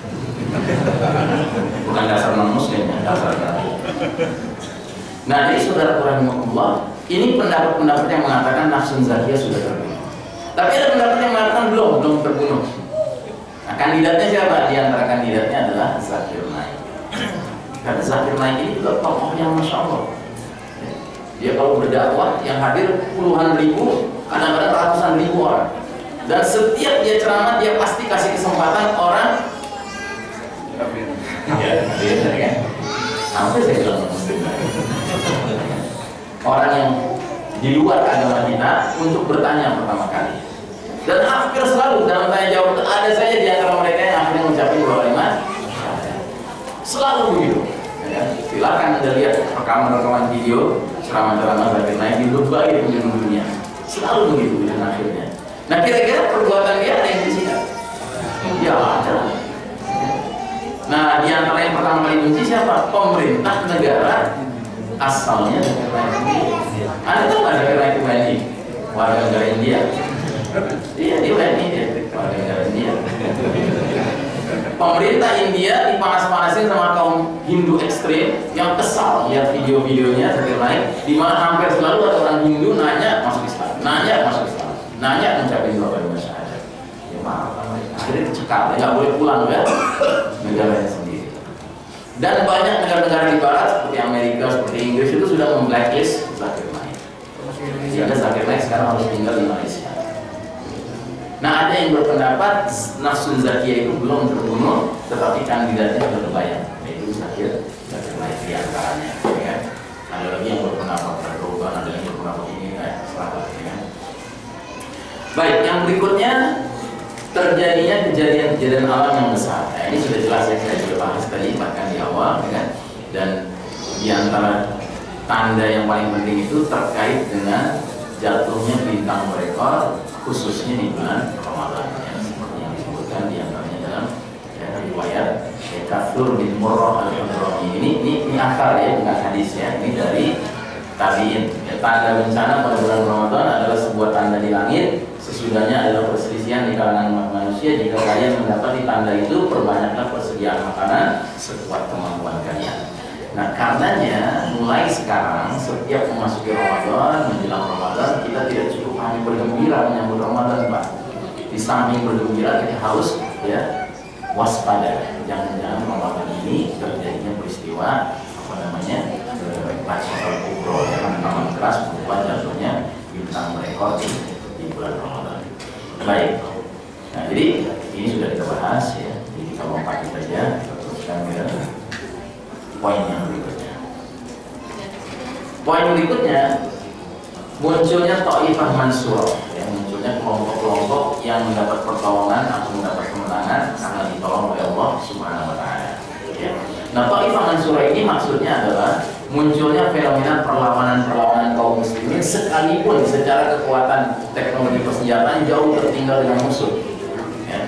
Bukan dasar non muslim, dasar kafir. Nah, ini saudara rahimahullah, ini pendapat-pendapat yang mengatakan nafsun zakiyah sudah terbunuh. Tapi ada pendapat yang mengatakan belum terbunuh. Nah, kandidatnya siapa? Di antara kandidatnya adalah Zakir Naik. Karena Zakir Naik ini juga tokoh yang Masya Allah. Dia kalau berdakwah yang hadir puluhan ribu, kadang-kadang ratusan ribu orang. Dan setiap dia ceramah dia pasti kasih kesempatan orang. Ya, kan? Sampai saya bilang muslim. Orang yang di luar agama kita untuk bertanya pertama kali. Dan hampir selalu dalam tanya jawab itu ada saja di antara mereka yang akhirnya mencapai dua kalimat. Selalu begitu. Ya, silakan Anda lihat rekaman-rekaman video ceramah-ceramah Zakir Naik di berbagai penjuru dunia. Selalu begitu dan akhirnya. Nah, kira-kira perbuatan dia ada yang disini? Ya ada. Nah, di antara yang pertama kali benci siapa? Pemerintah negara asalnya Zakir Naik sendiri. Anda tahu nggak Zakir Naik itu WNI? Warga negara India. Iya, dia WNI, dia warga negara India. Pemerintah India dipanas-panasin sama kaum Hindu ekstrem yang kesal lihat video-videonya Zakir Naik, di mana hampir selalu ada orang Hindu nanya masuk Islam, nanya masuk Islam, nanya mencapai dua kalimat syahadat. Ya maaf, akhirnya dicekal, nggak boleh pulang ke negaranya sendiri. Dan banyak negara-negara di Barat seperti Amerika, seperti Inggris itu sudah memblacklist Zakir Naik. Sehingga Zakir Naik sekarang harus tinggal di Malaysia. Nah, ada yang berpendapat nafsun zakiyah itu belum terbunuh, tetapi kandidatnya sudah terbayang, yaitu Zakir Naik di antaranya. Ya. Ada lagi yang berpendapat terubah, ada yang berpendapat ini, selamat. Ya. Baik, yang berikutnya terjadinya kejadian-kejadian alam yang besar. Nah, ini sudah jelas ya, saya sudah bahas tadi bahkan di awal, ya. Dan di antara tanda yang paling penting itu terkait dengan jatuhnya bintang berekor, khususnya di bulan Ramadan, ya, seperti yang disebutkan di antaranya dalam riwayat Katsur bin Murrah al-Hadrami. Ini akar ya, bukan hadis ya. Ini dari tabi'in. Ya, tanda bencana pada bulan Ramadan adalah sebuah tanda di langit. Sesudahnya adalah perselisihan di kalangan manusia. Jika kalian mendapati tanda itu, perbanyaklah persediaan makanan sekuat kemampuan kalian. Nah, karenanya mulai sekarang setiap memasuki Ramadan, menjelang Ramadan, kita tidak cukup hanya bergembira menyambut Ramadan, Pak. Di samping bergembira, kita harus ya waspada, jangan-jangan malam ini terjadinya peristiwa Bacatul Kubro, yang memang keras berupa jatuhnya bintang berekor di bulan Ramadan. Baik, nah jadi ini sudah kita bahas ya, jadi kita lompat saja teruskan ke poin yang berikutnya. Poin berikutnya, munculnya Taifah Mansurah, ya, munculnya kelompok-kelompok yang mendapat pertolongan atau mendapat kemenangan karena ditolong oleh Allah Subhanahu wa Ta'ala. Ya. Nah, Taifah Mansurah ini maksudnya adalah munculnya fenomena perlawanan kaum muslimin sekalipun secara kekuatan teknologi persenjataan jauh tertinggal dengan musuh. Ya.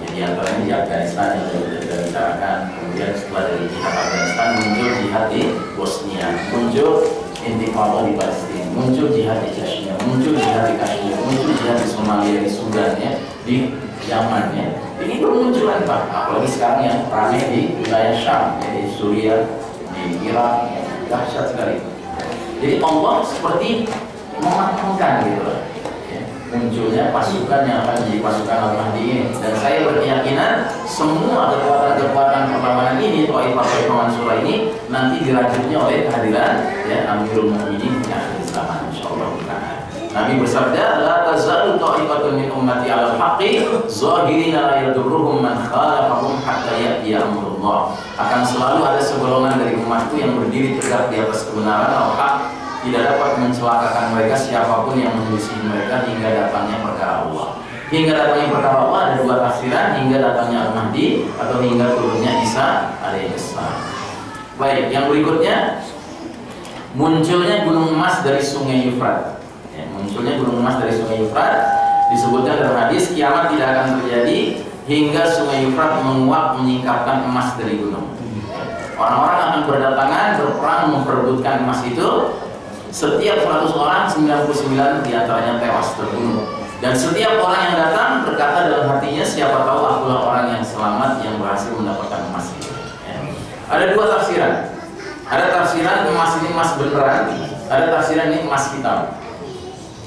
Jadi antaranya di Afghanistan yang sudah kita bicarakan, kemudian setelah dari jihad Afghanistan muncul jihad di Bosnia, muncul intifada di Palestina, muncul jihad di Chechnya, muncul jihad di Kashmir, muncul jihad di Somalia, di Sudan, ya, di Yaman, ya. Ini bermunculan Pak, apalagi sekarang yang ramai di wilayah Syam, ya, di Suriah, di Irak, ya, dahsyat sekali. Jadi Allah seperti mematangkan gitu loh, ya, munculnya pasukan yang akan menjadi pasukan Al-Mahdi ini. Dan saya berkeyakinan semua kekuatan-kekuatan perlawanan ini, Taifah Mansurah ini nanti dirajutnya oleh kehadiran ya Amirul Mukminin yang Islam, insyaallah. Nabi bersabda, la tazalu ta'ifatun min ummati 'alal haqqi zahirina la yadurruhum man khalafahum hatta ya'tiya amrullah. Akan selalu ada segolongan dari umatku yang berdiri tegak di atas kebenaran al-haq, tidak dapat mencelakakan mereka siapapun yang menyelisih mereka hingga datangnya perkara Allah. Hingga datangnya perkara Allah ada dua tafsiran, hingga datangnya Al-Mahdi atau hingga turunnya Isa alaihissalam. Baik, yang berikutnya munculnya gunung emas dari Sungai Yufrat. Munculnya gunung emas dari Sungai Yufrat, disebutkan dalam hadis kiamat tidak akan terjadi hingga Sungai Yufrat menguap menyingkapkan emas dari gunung. Orang-orang akan berdatangan berperang memperebutkan emas itu. Setiap 100 orang 99 diantaranya tewas terbunuh. Dan setiap orang yang datang berkata dalam hatinya, siapa tahu akulah orang yang selamat yang berhasil mendapatkan emas itu. Ya. Ada dua tafsiran. Ada tafsiran emas ini emas beneran, ada tafsiran ini emas hitam.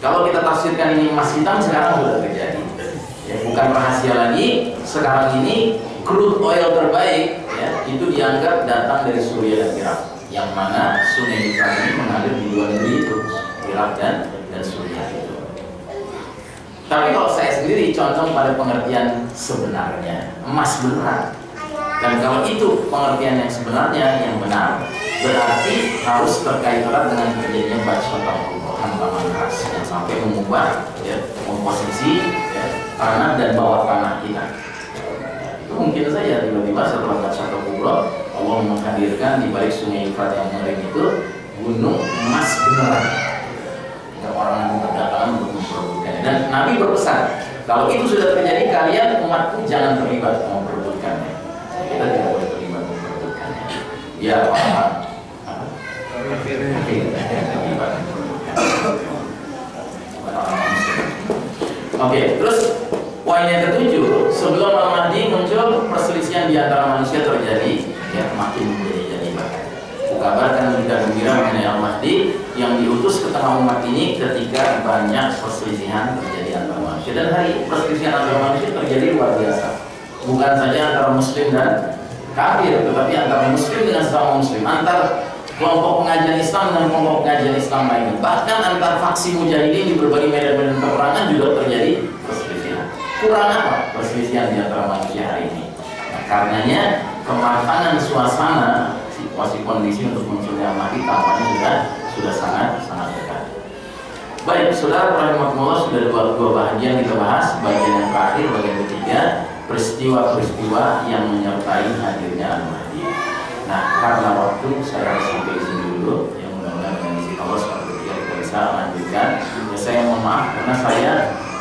Kalau kita tafsirkan ini emas hitam, sekarang sudah terjadi. Ya, bukan rahasia lagi. Sekarang ini crude oil terbaik, ya, itu dianggap datang dari Suriah dan Irak. Yang mana Sungai Yufrat ini mengalir di dua negeri itu, Irak dan Suriah itu. Tapi kalau saya sendiri condong pada pengertian sebenarnya, emas beneran. Dan kalau itu pengertian yang sebenarnya yang benar, berarti harus terkait erat dengan terjadinya bacatul hantaman keras yang sampai mengubah ya, komposisi ya, tanah dan bawah tanah kita. Ya, itu mungkin saja tiba-tiba setelah bacatul kubro Allah menghadirkan di balik Sungai Yufrat yang mengering itu gunung emas beneran. Ya, orang yang berdatangan untuk memperebutkannya. Dan Nabi berpesan, kalau itu sudah terjadi kalian umatku jangan terlibat memperebutkannya. Kita tidak boleh terlibat memperebutkannya. Ya, Pak. Oke, terus poin yang ketujuh, sebelum Al-Mahdi muncul perselisihan di antara manusia terjadi, ya makin menjadi bahkan. Kabarkan berita gembira mengenai Al-Mahdi yang diutus ke tengah umat ini ketika banyak perselisihan terjadi antara manusia. Dan hari perselisihan antara manusia terjadi luar biasa. Bukan saja antara Muslim dan kafir, tetapi antara Muslim dengan sesama Muslim, antar kelompok pengajian Islam dan kelompok pengajian Islam lainnya. Bahkan antar faksi mujahidin di berbagai medan-medan peperangan juga terjadi perselisihan. Kurang apa perselisihan di antara manusia hari ini? Nah, karenanya kematangan suasana, situasi kondisi untuk munculnya Mahdi tampaknya sudah sangat dekat. Baik, saudara rahimakumullah, sudah dua bagian kita bahas. Bagian yang terakhir, bagian ketiga, peristiwa-peristiwa yang menyertai hadirnya Al-Mahdi. Nah, karena waktu saya harus sampai di sini dulu. Yang mudah-mudahan dengan izin Allah suatu ketika kita bisa lanjutkan. Ya, saya mohon maaf karena saya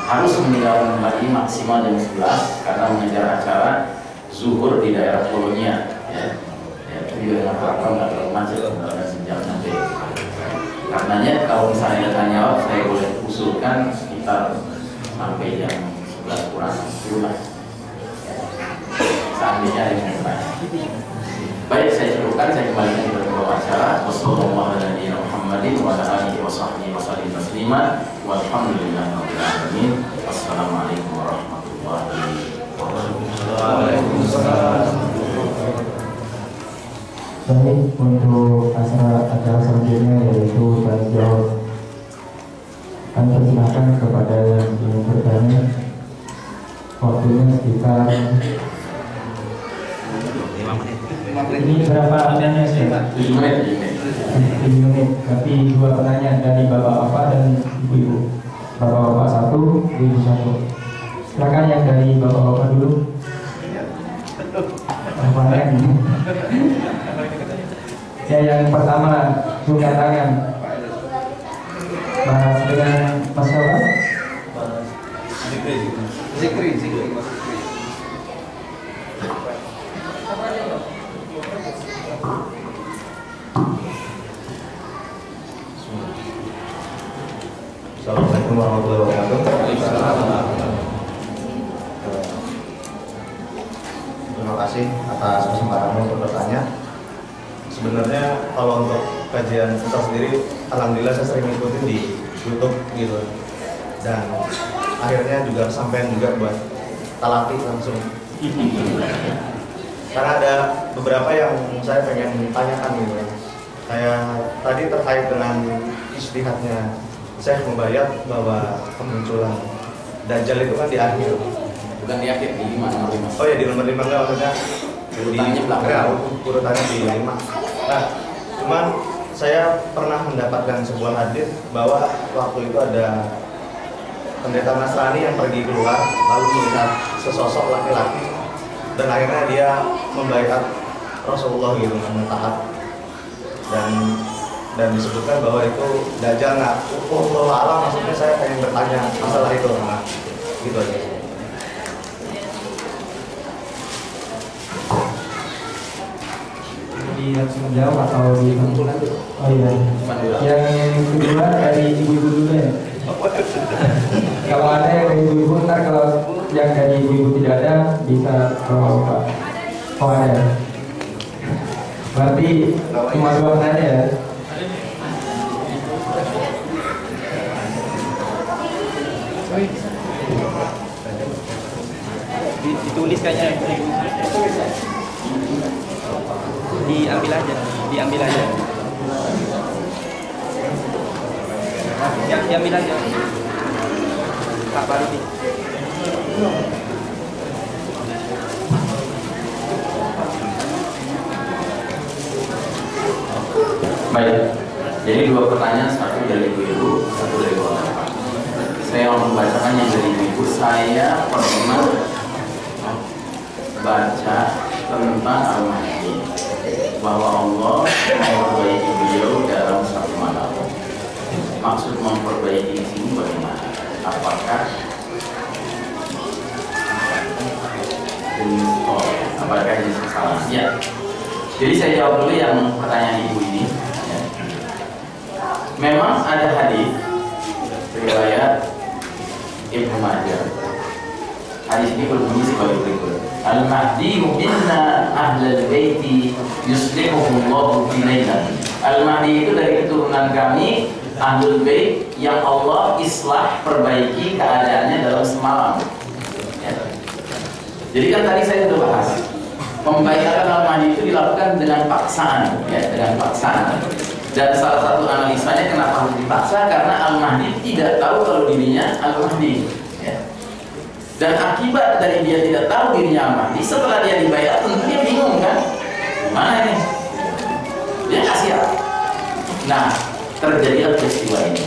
harus meninggalkan lagi maksimal jam 11 karena mengejar acara zuhur di daerah Polonia. Ya, juga dengan harapan nggak terlalu macet, dan sejam sampai. Karenanya kalau misalnya tanya jawab, saya boleh usulkan sekitar sampai jam 11 kurang 10 lah. Seandainya ada yang bertanya. Baik, saya cukupkan, saya kembalikan kepada pembawa acara. Wassalamualaikum warahmatullahi wabarakatuh. Wassalamualaikum warahmatullahi wabarakatuh. Baik, untuk acara selanjutnya yaitu tanya jawab. Kami persilahkan kepada yang ingin bertanya. Waktunya sekitar 5 menit. Ini berapa pertanyaan sih? 7 menit. 7 menit. Tapi 2 pertanyaan dari bapak-bapak dan ibu-ibu. Bapak-bapak 1, ibu 1. Silakan yang dari bapak-bapak dulu. Bapak ini. Ya, yang pertama buka tangan. Bahas dengan Mas Yoga. Zikri. Assalamualaikum warahmatullahi wabarakatuh. Terima kasih atas kesempatannya untuk bertanya. Sebenarnya kalau untuk kajian Ustaz sendiri, alhamdulillah saya sering ngikutin di YouTube gitu. Dan akhirnya juga sampean juga buat talaki langsung. Karena ada beberapa yang saya pengen tanyakan gitu. Kayak tadi terkait dengan istihadnya Syekh Mubayyad bahwa kemunculan Dajjal itu kan di akhir. Bukan di akhir, di 5. Oh ya, di nomor 5 enggak maksudnya Urutannya belakang. Ya, urutannya di 5. Nah, cuman saya pernah mendapatkan sebuah hadis bahwa waktu itu ada pendeta Nasrani yang pergi keluar lalu melihat sesosok laki-laki dan akhirnya dia membaiat Rasulullah gitu, taat. Dan disebutkan bahwa itu Dajjal. Nah, Allah alam, maksudnya saya pengen bertanya masalah itu. Nah, gitu aja. Di langsung jawab atau di Kumpulan dulu. Oh iya. Yang kedua dari ibu-ibu dulu ya. Kalau ada yang dari ibu-ibu, ntar kalau yang dari ibu-ibu tidak ada bisa ke bapak. Oh ada. Berarti cuma 2 pertanyaan ya. Ditulis kayaknya. Diambil aja. Ya, diambil aja. Pak Barudi. Baik, jadi 2 pertanyaan, 1 dari ibu-ibu, 1 dari bapak. Saya mau membacakan yang dari ibu. Saya pernah baca tentang Al-Mahdi bahwa Allah memperbaiki beliau dalam 1 malam. Maksud memperbaiki di sini bagaimana? Apakah ini salah? Ya. Jadi saya jawab dulu yang pertanyaan ibu ini. Ya. Memang ada hadis riwayat Ibnu Majah. Hadis ini berbunyi sebagai berikut: Al-Mahdi minna ahlal baiti yuslihuhullahu fi lailah. Al-Mahdi itu dari keturunan kami, Ahlul Bait, yang Allah islah, perbaiki keadaannya dalam semalam. Ya. Jadi kan tadi saya sudah bahas, pembaikan Al-Mahdi itu dilakukan dengan paksaan, ya, dengan paksaan. Dan salah satu analisanya kenapa harus dipaksa, karena Al-Mahdi tidak tahu kalau dirinya Al-Mahdi. Ya. Dan akibat dari dia tidak tahu dirinya Al-Mahdi, setelah dia dibayar tentu dia bingung kan, gimana ini? Dia nggak siap. Nah, terjadilah peristiwa ini,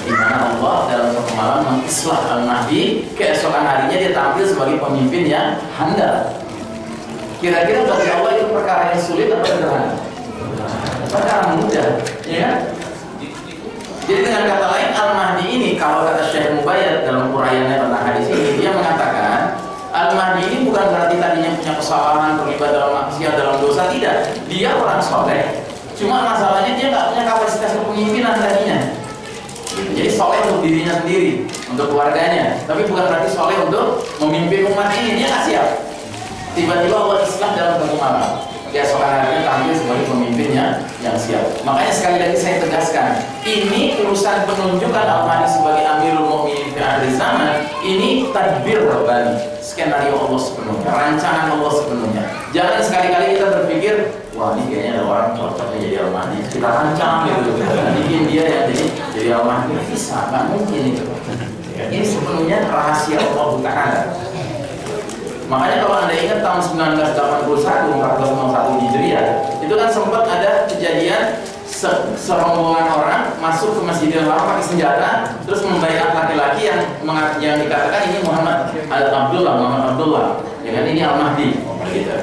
di mana Allah dalam satu malam mengislah Al-Mahdi. Keesokan harinya dia tampil sebagai pemimpin yang handal. Kira-kira bagi Allah itu perkara yang sulit atau sederhana? Perkara mudah, ya kan? Jadi dengan kata lain, Al-Mahdi ini, kalau kata Syekh Mubayyad dalam uraiannya tentang hadis ini, dia mengatakan Al-Mahdi ini bukan berarti tadinya punya kesalahan, terlibat dalam maksiat, dalam dosa, tidak. Dia orang soleh, cuma masalahnya dia nggak punya kapasitas kepemimpinan tadinya. Jadi soleh untuk dirinya sendiri, untuk keluarganya, tapi bukan berarti soleh untuk memimpin umat ini. Dia nggak siap. Tiba-tiba Allah islah dalam satu malam. Dia seorang harinya tampil sebagai pemimpinnya yang siap. Makanya sekali lagi saya tegaskan, ini urusan penunjukan Al-Mahdi sebagai Amirul Mukminin di akhir zaman, ini tadbir Rabbani, skenario Allah sepenuhnya, rancangan Allah sepenuhnya. Jangan sekali-kali kita berpikir, wah ini kayaknya ada orang cocoknya jadi Al-Mahdi, kita rancang gitu, bikin dia ya jadi Al-Mahdi. Bisa, nggak mungkin itu. Ini sepenuhnya rahasia Allah, bukan ada. Makanya kalau Anda ingat tahun 1981, 1401 Hijriah, itu kan sempat ada kejadian serombongan orang masuk ke Masjidil Haram pakai senjata, terus membaiat laki-laki yang dikatakan ini Muhammad Abdullah, ya kan, ini Al-Mahdi, gitu.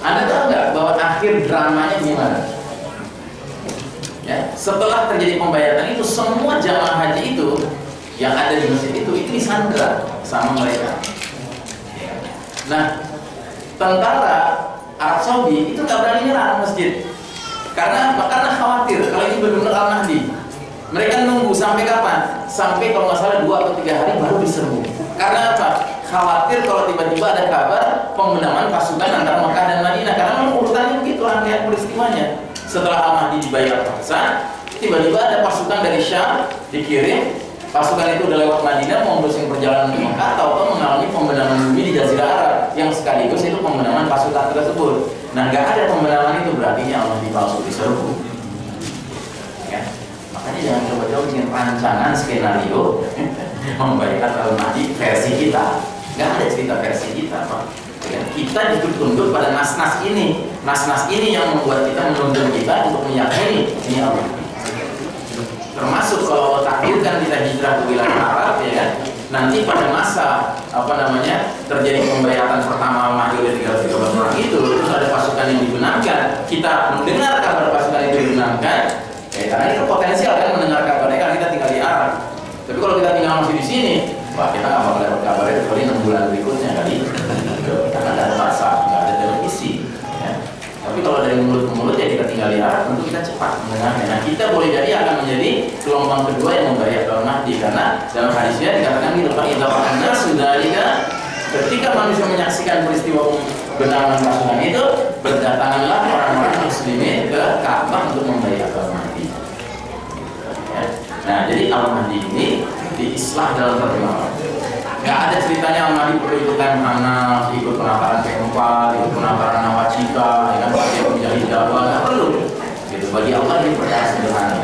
Anda tahu nggak bahwa akhir dramanya gimana? Ya, setelah terjadi pembayatan itu, semua jamaah haji itu yang ada di masjid itu disandra sama mereka. Nah, tentara Arab Saudi itu nggak berani nyerang masjid. Karena khawatir kalau ini benar-benar Al-Mahdi. Mereka nunggu sampai kapan? Sampai kalau nggak salah 2 atau 3 hari baru diserbu. Karena apa? Khawatir kalau tiba-tiba ada kabar pembenaman pasukan antara Mekah dan Madinah. Karena memang urutannya begitu, rangkaian peristiwanya. Setelah Al-Mahdi dibayar paksa, tiba-tiba ada pasukan dari Syam dikirim. Pasukan itu udah lewat Madinah mau meneruskan perjalanan ke Mekah, atau mengalami pembenaman bumi di Jazirah Arab yang sekaligus itu pembenaman pasukan tersebut. Nah, nggak ada pembenaman itu berarti Allah dipalsu, diserbu. Ya. Makanya jangan coba-coba bikin rancangan skenario membaiat Al-Mahdi versi kita. Nggak ada cerita versi kita, Pak. Ya. Kita dituntut pada nas-nas ini. Nas-nas ini yang membuat kita menuntut kita untuk meyakini ini Allah. Termasuk kalau Allah takdirkan kita hijrah ke wilayah Arab, ya kan? Nanti pada masa terjadi pembayatan pertama Al-Mahdi oleh 313 orang itu, terus ada pasukan yang dibenamkan, kita mendengar kabar pasukan itu dibenamkan, karena itu potensial kan mendengar kabarnya kan kita tinggal di Arab. Tapi kalau kita tinggal masih di sini, wah kita nggak bakal dapat kabarnya kecuali 6 bulan berikutnya kali, karena nggak ada rasa, nggak ada televisi. Tapi kalau dari mulut ke mulut ya kita tinggal lihat, tentu kita cepat mendengarnya. Nah, kita boleh jadi akan menjadi gelombang kedua yang membayar Al-Mahdi, karena dalam hadisnya dikatakan di depan itu anda sudah ketika manusia menyaksikan peristiwa pembenaman pasukan itu, berdatanganlah orang-orang muslimin ke Ka'bah untuk membayar Al-Mahdi. Ya. Nah, jadi Al-Mahdi ini diislah dalam perjuangan. Gak ada ceritanya Al-Mahdi perlu ikut Lemhanas, ikut penataran P4, ikut penataran Nawacita, ya kan, pakai menjadi Jawa, gak perlu. Gitu. Bagi Allah ini perkara sederhana.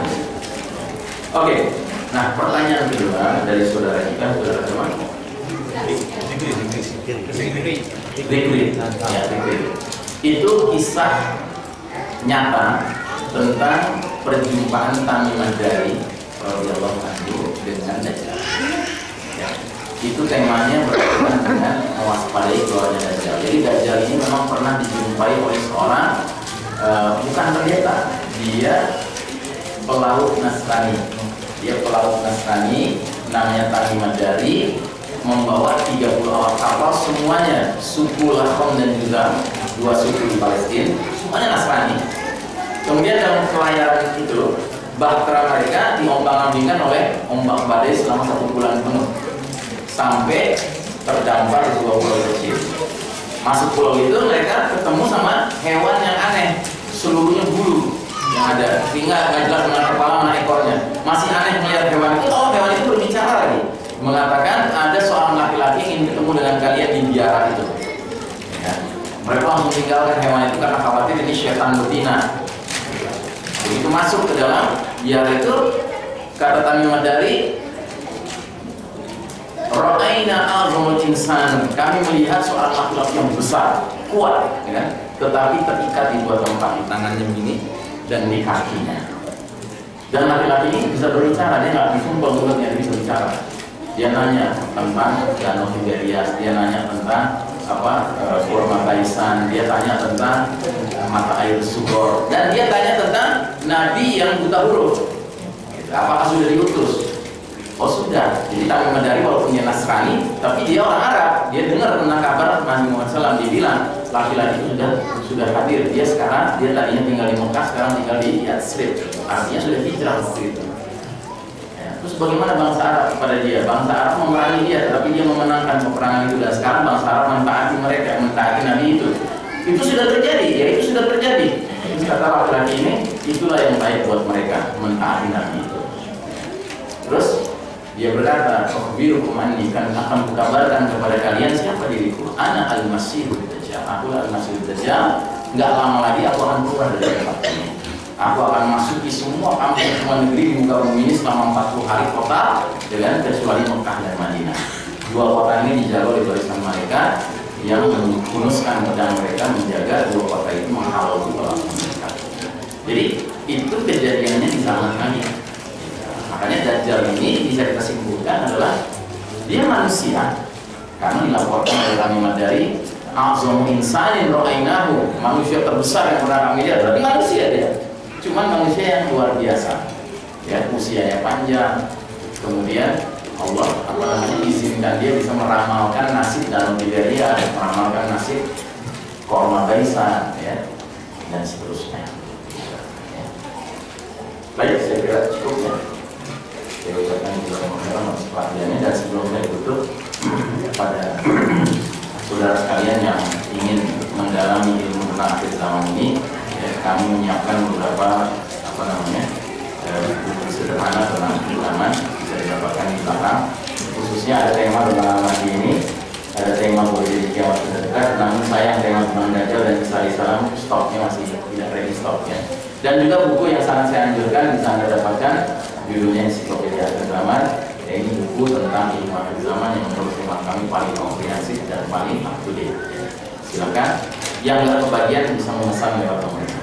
Oke, nah pertanyaan kedua dari saudara kita, saudara teman. Rikri. Itu kisah nyata tentang perjumpaan Tamim Ad-Dari radhiyallahu anhu dengan Dajjal. Itu temanya berkaitan dengan mewaspadai keluarnya Dajjal. Jadi Dajjal ini memang pernah dijumpai oleh seorang bukan pendeta, dia pelaut Nasrani. Dia pelaut Nasrani, namanya Tamim Ad-Dari, membawa 30 awak kapal semuanya suku Lahom dan juga 2 suku di Palestina, semuanya Nasrani. Kemudian dalam pelayaran itu, bahtera mereka diombang-ambingkan oleh ombak badai selama 1 bulan penuh, sampai terdampar di sebuah pulau kecil. Masuk pulau itu mereka ketemu sama hewan yang aneh, seluruhnya bulu yang ada, sehingga nggak jelas mana kepala mana ekornya. Masih aneh melihat hewan itu. Oh, hewan itu berbicara lagi, mengatakan ada seorang laki-laki ingin ketemu dengan kalian di biara itu. Ya. Mereka langsung tinggalkan hewan itu karena khawatir ini syaitan betina. Begitu masuk ke dalam biara itu, kata Tamim Ad-Dari, Ra'aina a'zamul insan, kami melihat seorang laki-laki yang besar, kuat, ya kan? Tetapi terikat di 2 tempat, di tangannya begini dan di kakinya. Dan laki-laki ini bisa berbicara, dia nggak disumpah mulutnya, dia bisa bicara. Dia nanya tentang Danau Tiberias, dia nanya tentang kurma Kaisan, dia tanya tentang mata air Subur, dan dia tanya tentang Nabi yang buta huruf. Apakah sudah diutus? Oh sudah. Jadi Tamim Ad-Dari walaupun dia Nasrani, tapi dia orang Arab. Dia dengar tentang kabar Nabi Muhammad SAW. Dia bilang laki-laki itu sudah hadir. Dia tadinya tinggal di Mekah, sekarang tinggal di Yatsrib. Artinya sudah hijrah waktu itu. Ya, terus bagaimana bangsa Arab kepada dia? Bangsa Arab memerangi dia, tapi dia memenangkan peperangan itu. Dan sekarang bangsa Arab mentaati mereka, mentaati Nabi itu. Itu sudah terjadi. Ya itu sudah terjadi. Terus kata laki-laki ini, itulah yang baik buat mereka, mentaati Nabi itu. Terus Dia berkata, "Akhbirukum anni," kan akan kukabarkan kepada kalian siapa diriku. Ana al-Masihud Dajjal. Aku al-Masihud Dajjal. Enggak lama lagi aku akan keluar dari tempat ini. Aku akan masuki semua kampung, semua negeri di muka bumi ini selama 40 hari total, dengan kecuali Mekah dan Madinah. Dua kota ini dijaga oleh barisan mereka yang menghunuskan pedang mereka menjaga dua kota itu menghalau orang mereka. Jadi itu kejadiannya di zaman kami. Makanya Dajjal ini bisa kita simpulkan adalah dia manusia, karena dilaporkan oleh Rami Madari, "A'zamu insanin ra'ainahu," manusia terbesar yang pernah kami lihat. Berarti manusia dia, cuman manusia yang luar biasa, ya, usianya panjang. Kemudian Allah izinkan dia bisa meramalkan nasib Danau Tiberia, meramalkan nasib Korma Baisan, ya, dan seterusnya. Ya. Baik, saya kira cukup ya. Saya ucapkan kepada perhatiannya, dan sebelum saya tutup, pada saudara sekalian yang ingin mendalami ilmu tentang akhir zaman ini, ya, kami menyiapkan beberapa buku sederhana tentang kehidupan, bisa didapatkan di belakang. Khususnya ada tema tentang Nabi ini, ada tema boleh jadi kiamat terdekat. Namun sayang tema tentang Dajjal dan Isa alaihissalam stoknya masih tidak ready stock ya. Dan juga buku yang sangat saya anjurkan bisa Anda dapatkan, judulnya Ensiklopedia Akhir Zaman. Ya, ini buku tentang ilmu akhir zaman yang menurut hemat kami paling komprehensif dan paling up to date. Silakan yang nggak kebagian bisa memesan lewat nomor ini.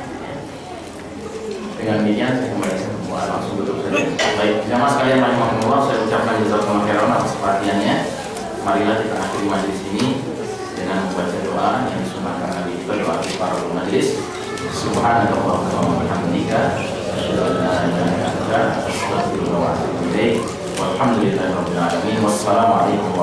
Dengan demikian saya kembali langsung tutup saja. Baik, jamaah sekalian rahimakumullah, saya ucapkan jazakumullah khairan atas perhatiannya. Marilah kita akhiri majelis ini dengan membaca doa yang disunahkan Nabi kita, doa para majelis. Subhanallah wa bihamdika, asyhadu an la ilaha illa anta, astaghfiruka wa atubu ilaik. Walhamdulillahirabbil alamin. Wassalamualaikum